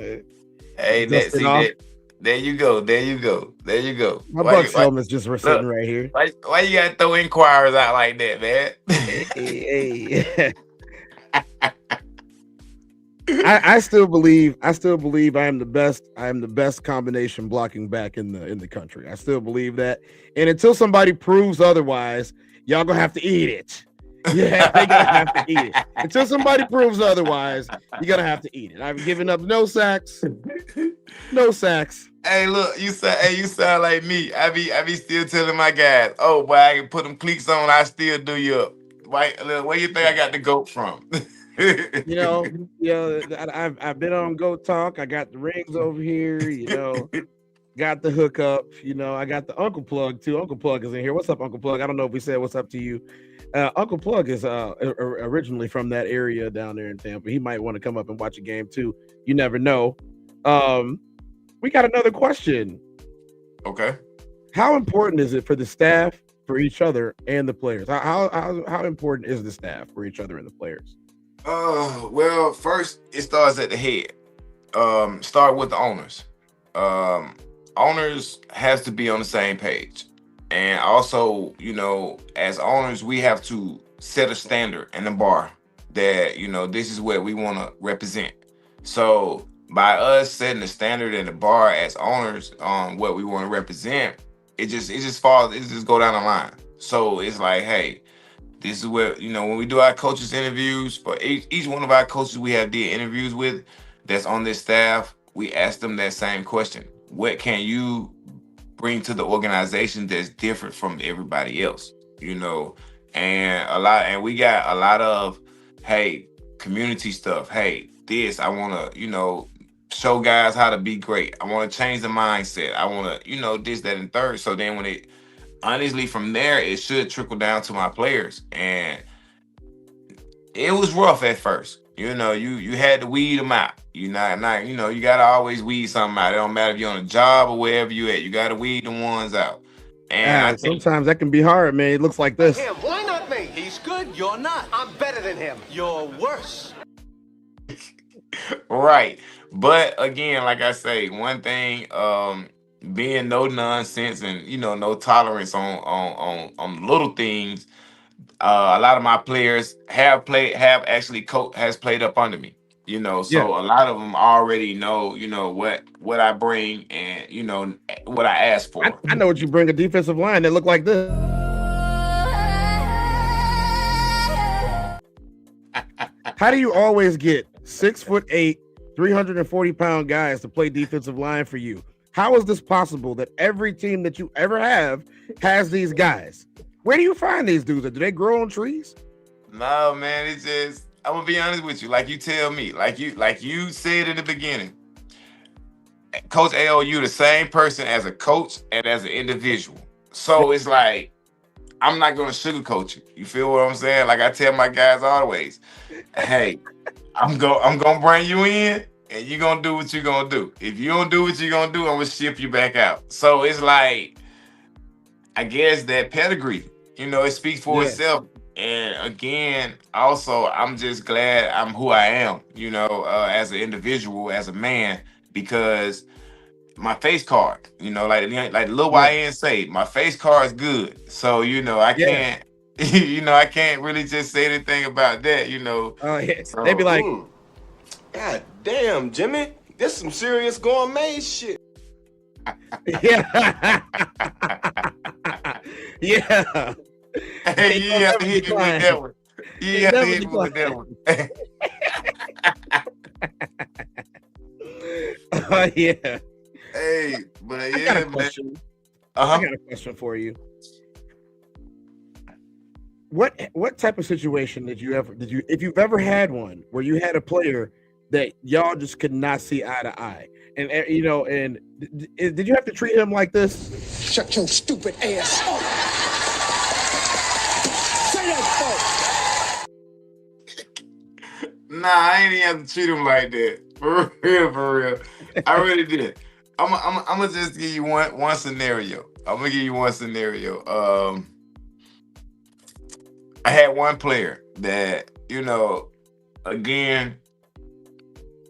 hey, there you go. My Bucks helmet's just sitting right here. Why you gotta throw inquiries out like that, man? Hey. I still believe I am the best. I am the best combination blocking back in the country. I still believe that. And until somebody proves otherwise, y'all gonna have to eat it. Yeah, they gonna have to eat it. Until somebody proves otherwise, you're gonna have to eat it. I've given up no sacks. No sacks. Hey, look, you sound like me. I be still telling my guys, oh boy, I can put them cleats on, I still do you up. Where you think I got the goat from? I've been on Goat Talk. I got the rings over here. got the hookup. You know, I got the Uncle Plug too. Uncle Plug is in here. What's up, Uncle Plug? I don't know if we said what's up to you. Uncle Plug is originally from that area down there in Tampa. He might want to come up and watch a game too. You never know. We got another question. Okay. How important is it for the staff, for each other, and the players? How important is the staff for each other and the players? Well, first it starts at the head. Start with the owners. Owners has to be on the same page. And also, you know, as owners, we have to set a standard and a bar that, you know, this is what we want to represent. So by us setting the standard and the bar as owners on what we want to represent, it just go down the line. So it's like, hey, this is where, you know, when we do our coaches interviews for each one of our coaches we have did interviews with that's on this staff, we ask them that same question. What can you bring to the organization that's different from everybody else? You know, and we got a lot of, hey, community stuff. Hey, this, I want to, you know, show guys how to be great. I want to change the mindset. I want to, you know, this, that, and third. So then honestly, from there, it should trickle down to my players. And it was rough at first. You know, you had to weed them out. You not you know, you gotta always weed something out. It don't matter if you're on a job or wherever you at. You gotta weed the ones out. And sometimes that can be hard, man. It looks like this. Him. Why not me? He's good. You're not. I'm better than him. You're worse. Right. But again, like I say, one thing, being no nonsense and, you know, no tolerance on little things. A lot of my players has played up under me, you know, so a lot of them already know, you know, what I bring and, you know, what I ask for. I know what you bring, a defensive line that look like this. How do you always get 6'8", 340-pound guys to play defensive line for you? How is this possible that every team that you ever have has these guys? Where do you find these dudes? Do they grow on trees? No, man, it's just, I'm gonna be honest with you. Like you tell me, like you said in the beginning, Coach AO, you the same person as a coach and as an individual. So it's like, I'm not gonna sugarcoat you. You feel what I'm saying? Like I tell my guys always, hey, I'm gonna bring you in and you're gonna do what you're gonna do. If you don't do what you're gonna do, I'm gonna ship you back out. So it's like, I guess that pedigree, you know, it speaks for itself. And again, also, I'm just glad I'm who I am, you know, as an individual, as a man, because my face card, you know, like Lil YN say, my face card is good. So, you know, I can't, you know, I can't really just say anything about that, you know. So, they be like, God damn, Jimmy, this some serious gourmet shit. Yeah. Yeah. Hey, you have to hit me with that one. You have to hit me with that one. Yeah. Hey, but I got a question. I got a question for you. What type of situation if you've ever had one where you had a player that y'all just could not see eye to eye, and you know, and did you have to treat him like this? Shut your stupid ass up. Say that, folks. Nah, I ain't even have to treat him like that. For real. I really did. I'm gonna just give you one scenario. I'm gonna give you one scenario. I had one player that, you know, again,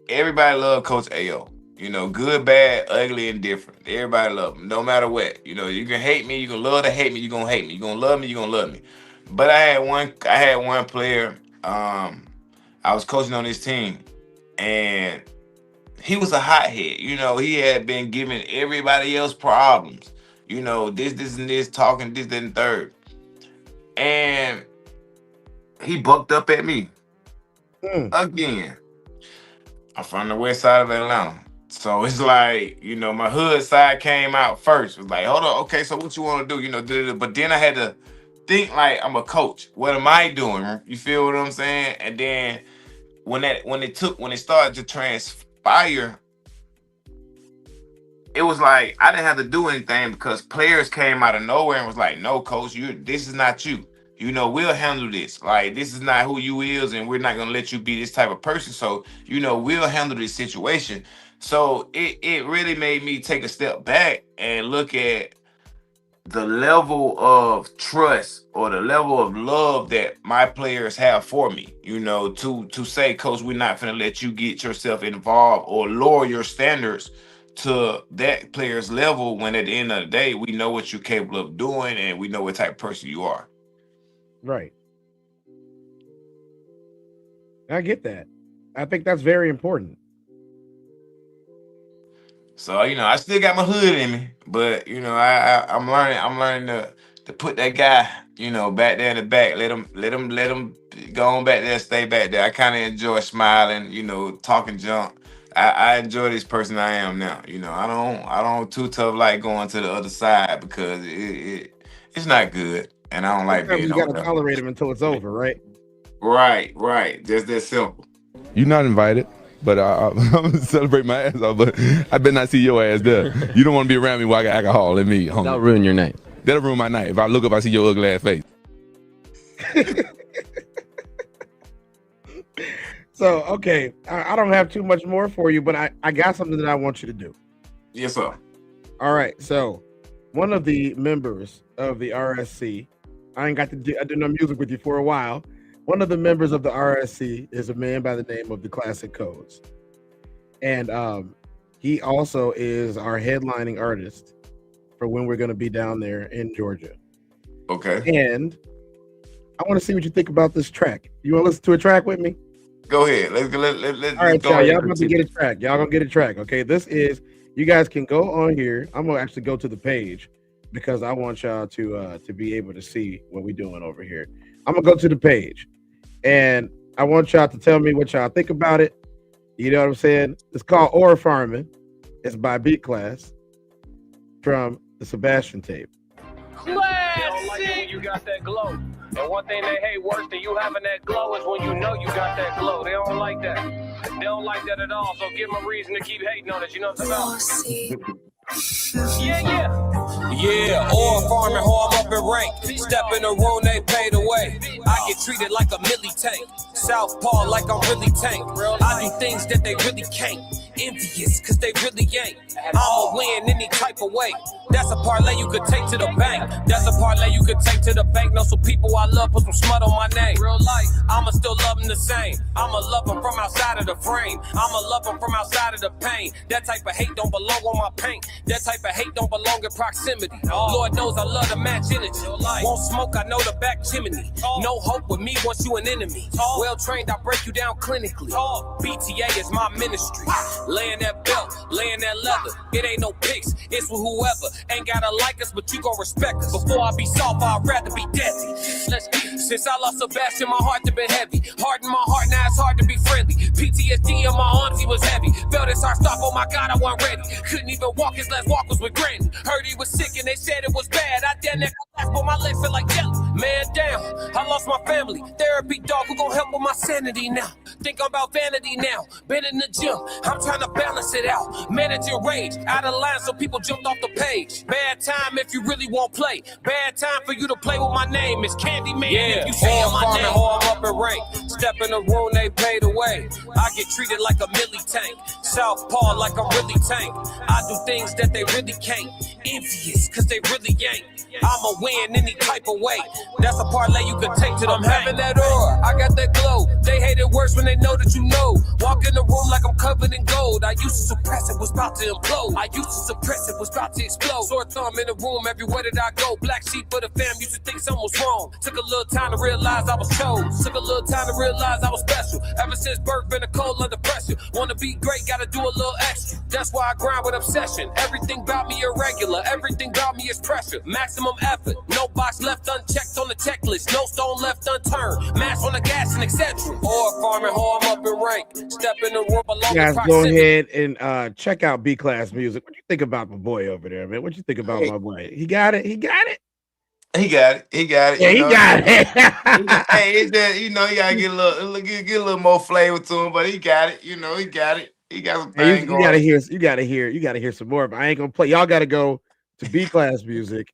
everybody loved Coach AO. You know, good, bad, ugly, and different. Everybody love him, no matter what. You know, you can hate me, you can love to hate me, you gonna hate me. You gonna love me, you gonna love me. But I had one player. I was coaching on this team, and he was a hothead. You know, he had been giving everybody else problems. You know, this, and this, talking this, that, and third. And he bucked up at me again. I'm from the west side of Atlanta. So it's like, you know, my hood side came out first. It was like, hold on, okay, so what you want to do? You know, but then I had to think like I'm a coach. What am I doing? You feel what I'm saying? And then when it started to transpire, it was like I didn't have to do anything because players came out of nowhere and was like, "No, coach, this is not you. You know, we'll handle this. Like, this is not who you is, and we're not gonna let you be this type of person. So, you know, we'll handle this situation." So it really made me take a step back and look at the level of trust or the level of love that my players have for me, you know, to say, coach, we're not going to let you get yourself involved or lower your standards to that player's level when at the end of the day, we know what you're capable of doing and we know what type of person you are. Right. I get that. I think that's very important. So, you know, I still got my hood in me, but you know, I'm learning to put that guy, you know, back there in the back. Let him go on back there, stay back there. I kind of enjoy smiling, you know, talking junk. I enjoy this person I am now. You know, I don't too tough like going to the other side because it's not good, and I don't like being you over gotta there. tolerate him until it's over, right? Right. Just that simple. You're not invited. But I'm gonna celebrate my ass off. But I better not see your ass there. You don't want to be around me while I got alcohol. Let me. That'll ruin your night. That'll ruin my night. If I look up, I see your ugly ass face. So, okay, I don't have too much more for you, but I got something that I want you to do. Yes, sir. All right. So, one of the members of the RSC, I did no music with you for a while. One of the members of the RSC is a man by the name of the Classic Codes. And he also is our headlining artist for when we're going to be down there in Georgia. Okay. And I want to see what you think about this track. You want to listen to a track with me? Go ahead. Let's All right, y'all about to get a track. Y'all going to get a track. Okay, this is, you guys can go on here. I'm going to actually go to the page because I want y'all to be able to see what we're doing over here. I'm going to go to the page. And I want y'all to tell me what y'all think about it. You know what I'm saying? It's called Ore Farming. It's by Beat Class from the Sebastian tape. Classic! You got that glow. And one thing they hate worse than you having that glow is when you know you got that glow. They don't like that. They don't like that at all. So give them a reason to keep hating on it. You know what I'm talking about? Yeah, ore farming, how I'm up in rank. Step in the room, they paid away. I get treated like a milli tank. Southpaw like I'm really tank. I do things that they really can't. Envious, cause they really ain't. I'ma win any type of way. That's a parlay you could take to the bank. That's a parlay you could take to the bank. Know some people I love, put some smut on my name. Real life, I'ma still love them the same. I'ma love them from outside of the frame. I'ma love them from outside of the pain. That type of hate don't belong on my paint. That type of hate don't belong in proximity. Lord knows I love to match energy. Won't smoke, I know the back chimney. No hope with me once you an enemy. Well trained, I break you down clinically. BTA is my ministry. Laying that belt, laying that leather. It ain't no pics, it's with whoever. Ain't gotta like us, but you gon' respect us. Before I be soft, I'd rather be deadly. Let's get it. Since I lost Sebastian, my heart has been heavy. Hard in my heart, now it's hard to be friendly. PTSD in my arms, he was heavy. Felt his heart stop, oh my God, I wasn't ready. Couldn't even walk, his last walk was with Granny. Heard he was sick and they said it was bad. I damn near collapsed, but my legs feel like jelly. Man down, I lost my family. Therapy dog, who gon' help with my sanity now? Think about vanity now. Been in the gym, I'm trying to balance it out. Managing rage, out of line so people jumped off the page. Bad time if you really won't play. Bad time for you to play with my name. It's Candyman if you say my name. I'm up in rank. Step in the room, they paid away. I get treated like a milli tank. Southpaw like I'm really tank. I do things that they really can't. Envious, cause they really ain't. I'ma win any type of way. That's a parlay you could take to them. I'm having that aura, I got that glow. They hate it worse when they know that you know. Walk in the room like I'm covered in gold. I used to suppress it, was about to implode. I used to suppress it, was about to explode. Sore thumb in the room, everywhere that I go. Black sheep for the fam, used to think something was wrong. Took a little time to realize I was chose. Took a little time to realize I was special. Ever since birth, been a cold under pressure. Wanna be great, gotta do a little extra. That's why I grind with obsession. Everything about me irregular, everything about me is pressure. Maximum effort, no box left unchecked on the checklist. No stone left unturned. Mash on the gas and etc. Ore farming, how I'm up in rank. Step in the room along You guys the go proximity. ahead and check out B Class Music. What do you think about my boy over there, man? What you think about my boy? He got it. He got it. He got it. He got it. Yeah, you he know. got it. Hey, it's that, you know, you gotta get a little more flavor to him, but he got it. You know, he got it. He got some Hey, thing you gotta going. hear some more. But I ain't gonna play. Y'all gotta go to B Class Music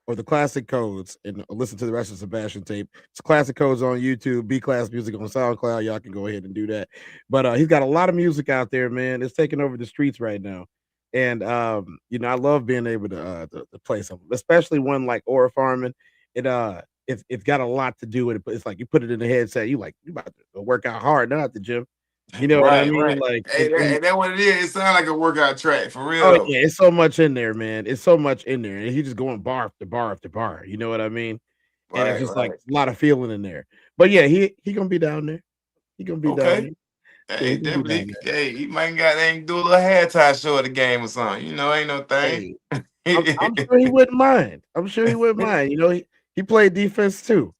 or the Classic Codes and listen to the rest of Sebastian tape. It's Classic Codes on YouTube, B Class Music on SoundCloud. Y'all can go ahead and do that. But he's got a lot of music out there, man. It's taking over the streets right now. And I love being able to play something, especially one like Aura Farming. It's got a lot to do with it. But it's like you put it in the headset, you about to go work out hard, not at the gym. You know what I Right, mean? right. Like, Hey, that what it is. It sounds like a workout track for oh real. yeah, it's so much in there, man. It's so much in there, and he's just going bar after bar after bar. You know what I mean? And it's Right, just like right. a lot of feeling in there. But yeah, he gonna be down there. He gonna be down Okay. there. Yeah, Hey, he gonna be down definitely. there. Hey, he might got ain't do a little halftime show at the game or something. You know, ain't no thing. Hey, I'm sure he wouldn't mind. I'm sure he wouldn't mind. He played defense too.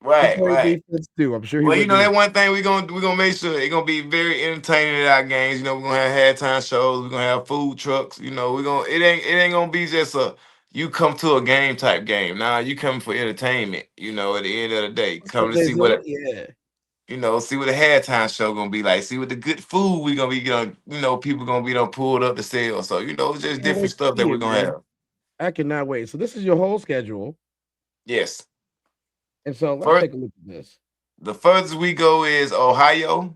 He Right, played right. defense too. I'm sure he Well, you know wouldn't. that one thing we gonna make sure it's gonna be very entertaining at our games. You know, we're gonna have halftime shows. We're gonna have food trucks. You know, we're gonna it ain't gonna be just a you come to a game type game. Nah, you come for entertainment. You know, at the end of the day, What's come up, to see what Yeah. see what the halftime show gonna be like. See what the good food we gonna be gonna people gonna be done pulled up to sell. So it's just Can't different wait to stuff that see we're it, gonna man. have. I cannot wait. So this is your whole schedule, Yes. and so let's First, take a look at this. the furthest we go is Ohio.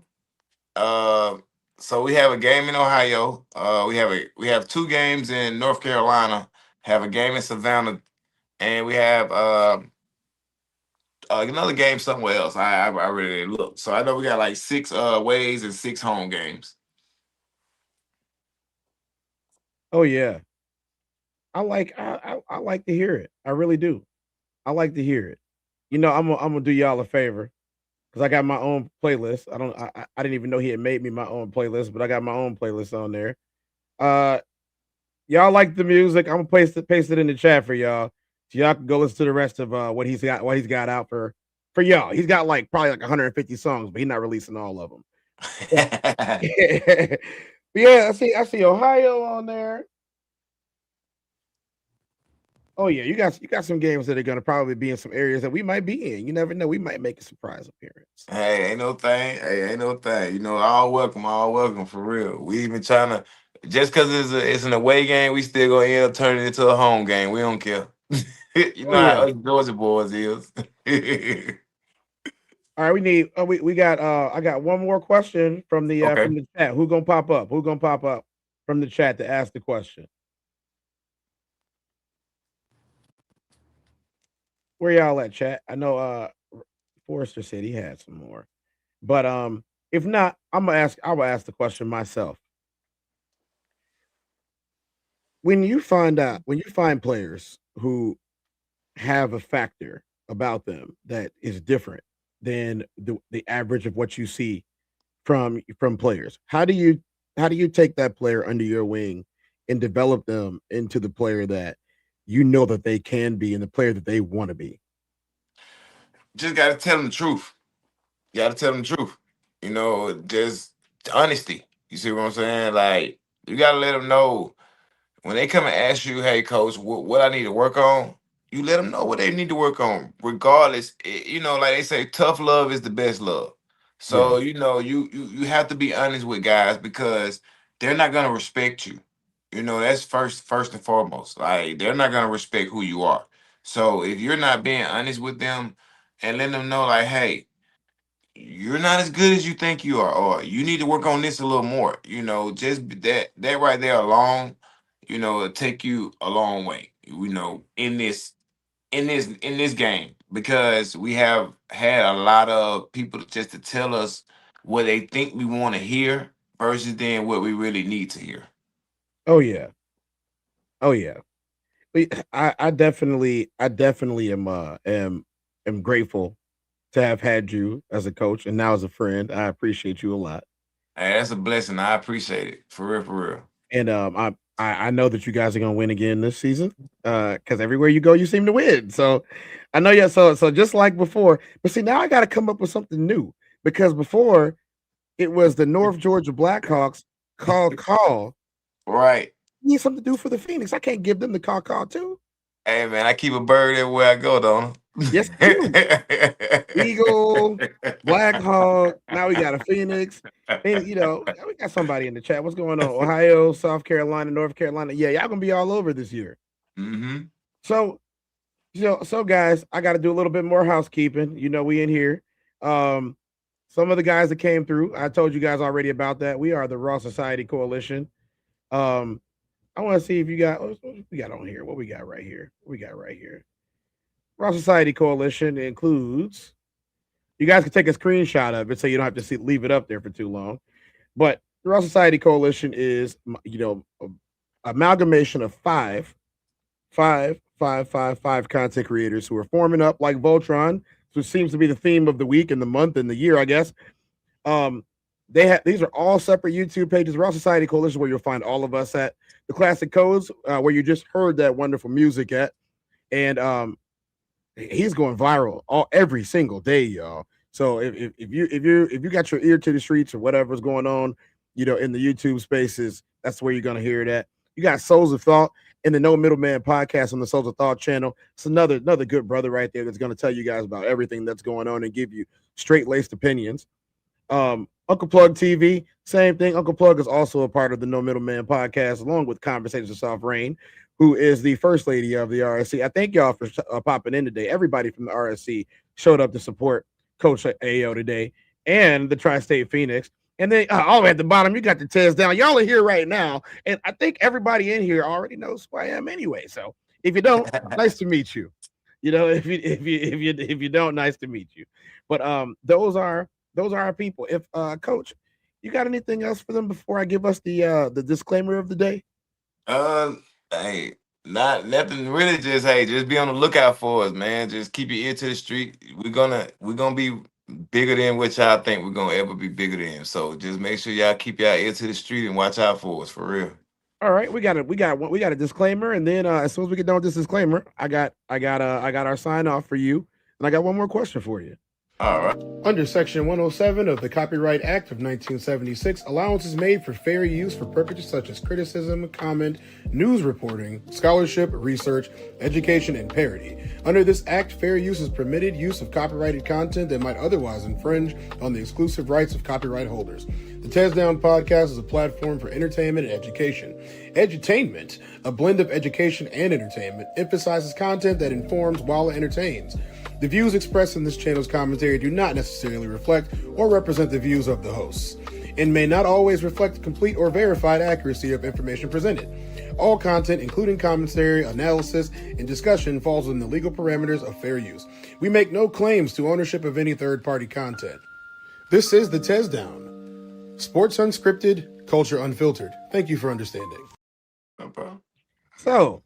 Uh, so we have a game in Ohio. We have two games in North Carolina. Have a game in Savannah, and we have another game somewhere else. I really didn't look. So I know we got like six ways and six home games. Oh yeah, I like to hear it. I really do. I like to hear it. I'm gonna do y'all a favor because I got my own playlist. I didn't even know he had made me my own playlist, but I got my own playlist on there. Uh, y'all like the music? I'm gonna paste it in the chat for y'all, so y'all can go listen to the rest of what he's got out for y'all. He's got like probably like 150 songs, but he's not releasing all of them. But yeah, I see Ohio on there. Oh yeah, you got some games that are gonna probably be in some areas that we might be in. You never know. We might make a surprise appearance. Hey, ain't no thing. Hey, ain't no thing. You know, all welcome for real. We even trying to just because it's an away game, we still gonna end up turning it into a home game. We don't care. You Oh know how yeah. us Georgia boys is. All right, we got I got one more question from Okay. the chat. Who gonna pop up? Who gonna pop up from the chat to ask the question? Where y'all at, chat? I know Forrester said he had some more. But if not, I will ask the question myself. When you find players who have a factor about them that is different than the average of what you see from players, how do you take that player under your wing and develop them into the player that you know that they can be and the player that they want to be? Just gotta tell them the truth. You gotta tell them the truth. You know, just honesty. You see what I'm saying? Like you gotta let them know when they come and ask you, "Hey, coach, what I need to work on?" You let them know what they need to work on, regardless. Like they say, tough love is the best love. Yeah. So you have to be honest with guys because they're not gonna respect you. That's first and foremost. Like they're not gonna respect who you are. So if you're not being honest with them and letting them know, like, hey, you're not as good as you think you are, or you need to work on this a little more. Just that right there alone, it'll take you a long way. In this game because we have had a lot of people just to tell us what they think we want to hear versus then what we really need to hear. Oh yeah. Oh yeah. I definitely am grateful to have had you as a coach and now as a friend. I appreciate you a lot. Hey, that's a blessing. I appreciate it for real, for real. And I know that you guys are gonna win again this season. Because everywhere you go, you seem to win. So I know so just like before, but see now I gotta come up with something new because before it was the North Georgia Blackhawks call. Right. Need something to do for the Phoenix. I can't give them the call too. Hey man, I keep a bird everywhere I go, don't Yes, you do. Eagle, Black Hawk. Now we got a Phoenix. And, we got somebody in the chat. What's going on? Ohio, South Carolina, North Carolina. Yeah, y'all gonna be all over this year. Mm-hmm. So guys, I got to do a little bit more housekeeping. We in here. Some of the guys that came through, I told you guys already about that. We are the Raw Society Coalition. I want to see if you got what we got on here. What we got right here? Raw Society Coalition includes. You guys can take a screenshot of it so you don't have to leave it up there for too long. But the Raw Society Coalition is, amalgamation of five content creators who are forming up like Voltron, which seems to be the theme of the week and the month and the year, I guess. These are all separate YouTube pages. Raw Society Coalition, where you'll find all of us at. The Classic Codes, where you just heard that wonderful music at, and he's going viral every single day, y'all. So if you got your ear to the streets or whatever's going on, in the YouTube spaces, that's where you're gonna hear it at. You got Souls of Thought in the No Middleman podcast on the Souls of Thought channel. It's another good brother right there that's gonna tell you guys about everything that's going on and give you straight laced opinions. Uncle Plug TV, same thing. Uncle Plug is also a part of the No Middleman podcast, along with Conversations with Soft Rain, who is the first lady of the RSC. I thank y'all for popping in today. Everybody from the RSC showed up to support Coach AO today and the Tri-State Phoenix. And then all the way at the bottom, you got the TezDown. Y'all are here right now, and I think everybody in here already knows who I am anyway. So if you don't, nice to meet you. If you don't, nice to meet you. But those are our people. If Coach, you got anything else for them before I give us the disclaimer of the day? Hey, nothing really. Just be on the lookout for us, man. Just keep your ear to the street. We're gonna be bigger than what y'all think we're gonna ever be bigger than. So just make sure y'all keep y'all ear to the street and watch out for us, for real. All right, we got a disclaimer, and then as soon as we get done with this disclaimer, I got our sign off for you, and I got one more question for you. All right. Under Section 107 of the Copyright Act of 1976, allowance is made for fair use for purposes such as criticism, comment, news reporting, scholarship, research, education, and parody. Under this act, fair use is permitted use of copyrighted content that might otherwise infringe on the exclusive rights of copyright holders. The TezDown podcast is a platform for entertainment and education. Edutainment, a blend of education and entertainment, emphasizes content that informs while it entertains. The views expressed in this channel's commentary do not necessarily reflect or represent the views of the hosts, and may not always reflect complete or verified accuracy of information presented. All content, including commentary, analysis, and discussion, falls within the legal parameters of fair use. We make no claims to ownership of any third-party content. This is the TezDown. Sports unscripted, culture unfiltered. Thank you for understanding. No problem. So,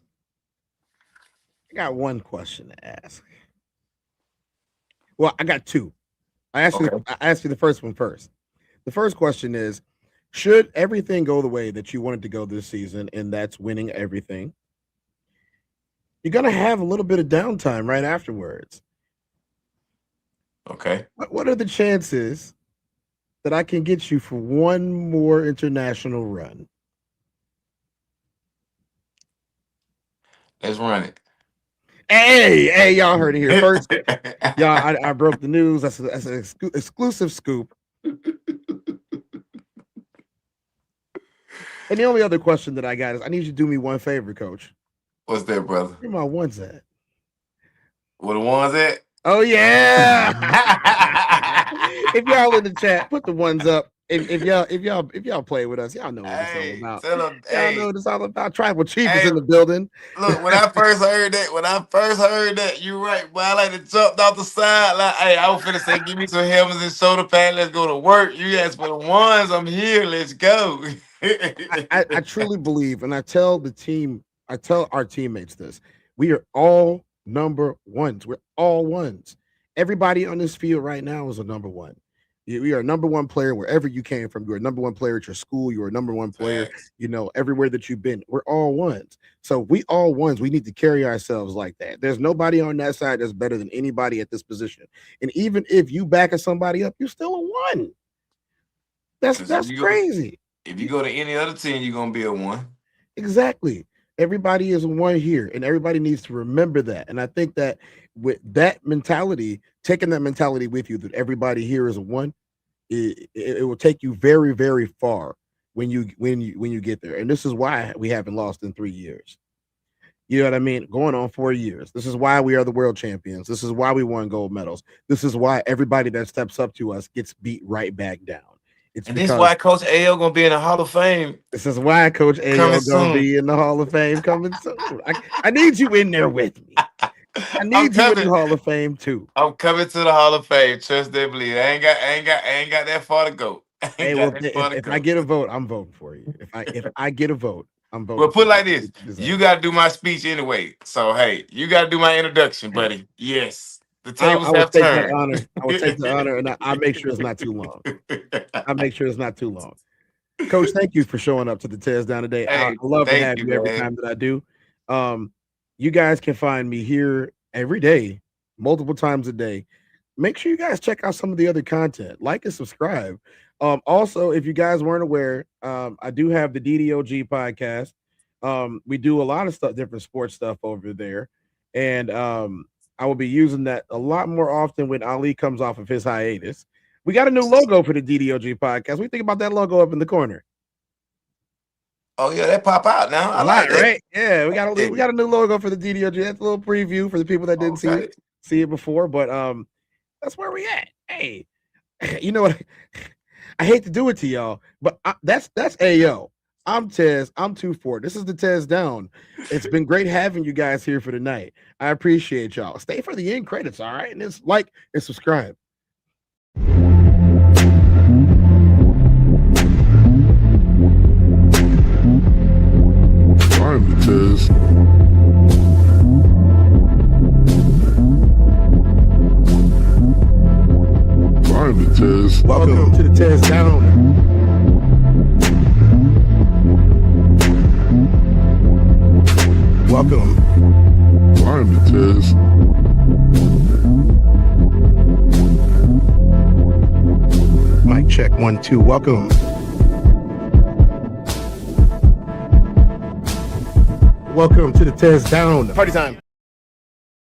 I got one question to ask. Well, I got two. I asked you the first one first. The first question is, should everything go the way that you wanted to go this season, and that's winning everything, you're going to have a little bit of downtime right afterwards. Okay. What are the chances that I can get you for one more international run? Let's run it. Hey, y'all heard it here first. Y'all, I broke the news. That's an exclusive scoop. And the only other question that I got is, I need you to do me one favor, Coach. What's that, brother? Where my ones at? Where the ones at? Oh, yeah. If y'all in the chat, put the ones up. If y'all play with us, y'all know what it's all about. Y'all know what it's all about. Tribal Chief is in the building. Look, when I first heard that, you're right. Boy, I like to jump off the side. Like, hey, I was finna say, give me some helmets and shoulder pads. Let's go to work. You asked for the ones. I'm here. Let's go. I truly believe, and I tell our teammates this: we are all number ones. We're all ones. Everybody on this field right now is a number one. You are a number one player wherever you came from. You're a number one player at your school. You're a number one player, everywhere that you've been. We're all ones. So we all ones. We need to carry ourselves like that. There's nobody on that side that's better than anybody at this position. And even if you backing somebody up, you're still a one. That's crazy. If you go to any other team, you're gonna be a one. Exactly. Everybody is one here, and everybody needs to remember that. And I think that with that mentality, taking that mentality with you, that everybody here is one, it will take you very, very far when you get there. And this is why we haven't lost in 3 years. You know what I mean? Going on 4 years. This is why we are the world champions. This is why we won gold medals. This is why everybody that steps up to us gets beat right back down. And this is why Coach AL gonna be in the Hall of Fame. This is why Coach AL gonna be in the Hall of Fame coming soon. I need you in there with me. I need you in the Hall of Fame too. I'm coming to the Hall of Fame. Trust and believe. I ain't got that far to go. Hey, well, if I get a vote, I'm voting for you. If I get a vote, I'm voting. Well, put it like this: you got to do my speech anyway. So hey, you got to do my introduction, buddy. Yes. The tables have turned. I will take the honor, and I'll make sure it's not too long. I'll make sure it's not too long. Coach, thank you for showing up to the TezDown today. Hey, I love to have you, you every time that I do. You guys can find me here every day, multiple times a day. Make sure you guys check out some of the other content. Like and subscribe. Also, if you guys weren't aware, I do have the DDOG podcast. We do a lot of stuff, different sports stuff over there. And I will be using that a lot more often when Ali comes off of his hiatus. We got a new logo for the DDOG podcast. What do you think about that logo up in the corner? Oh yeah, that pop out now. I like it. Right? Yeah, we got a new logo for the DDOG. That's a little preview for the people that didn't see it before. But that's where we at. Hey, you know what? I hate to do it to y'all, but that's AO. I'm Tez. I'm 2-4. This is the TezDown. It's been great having you guys here for tonight. I appreciate y'all. Stay for the end credits, all right? And it's like and subscribe. I'm the Tez. I'm the Tez. Welcome to the TezDown. Welcome. I'm the Tez. Mic check 1 2. Welcome. Welcome to the TezDown. Party time.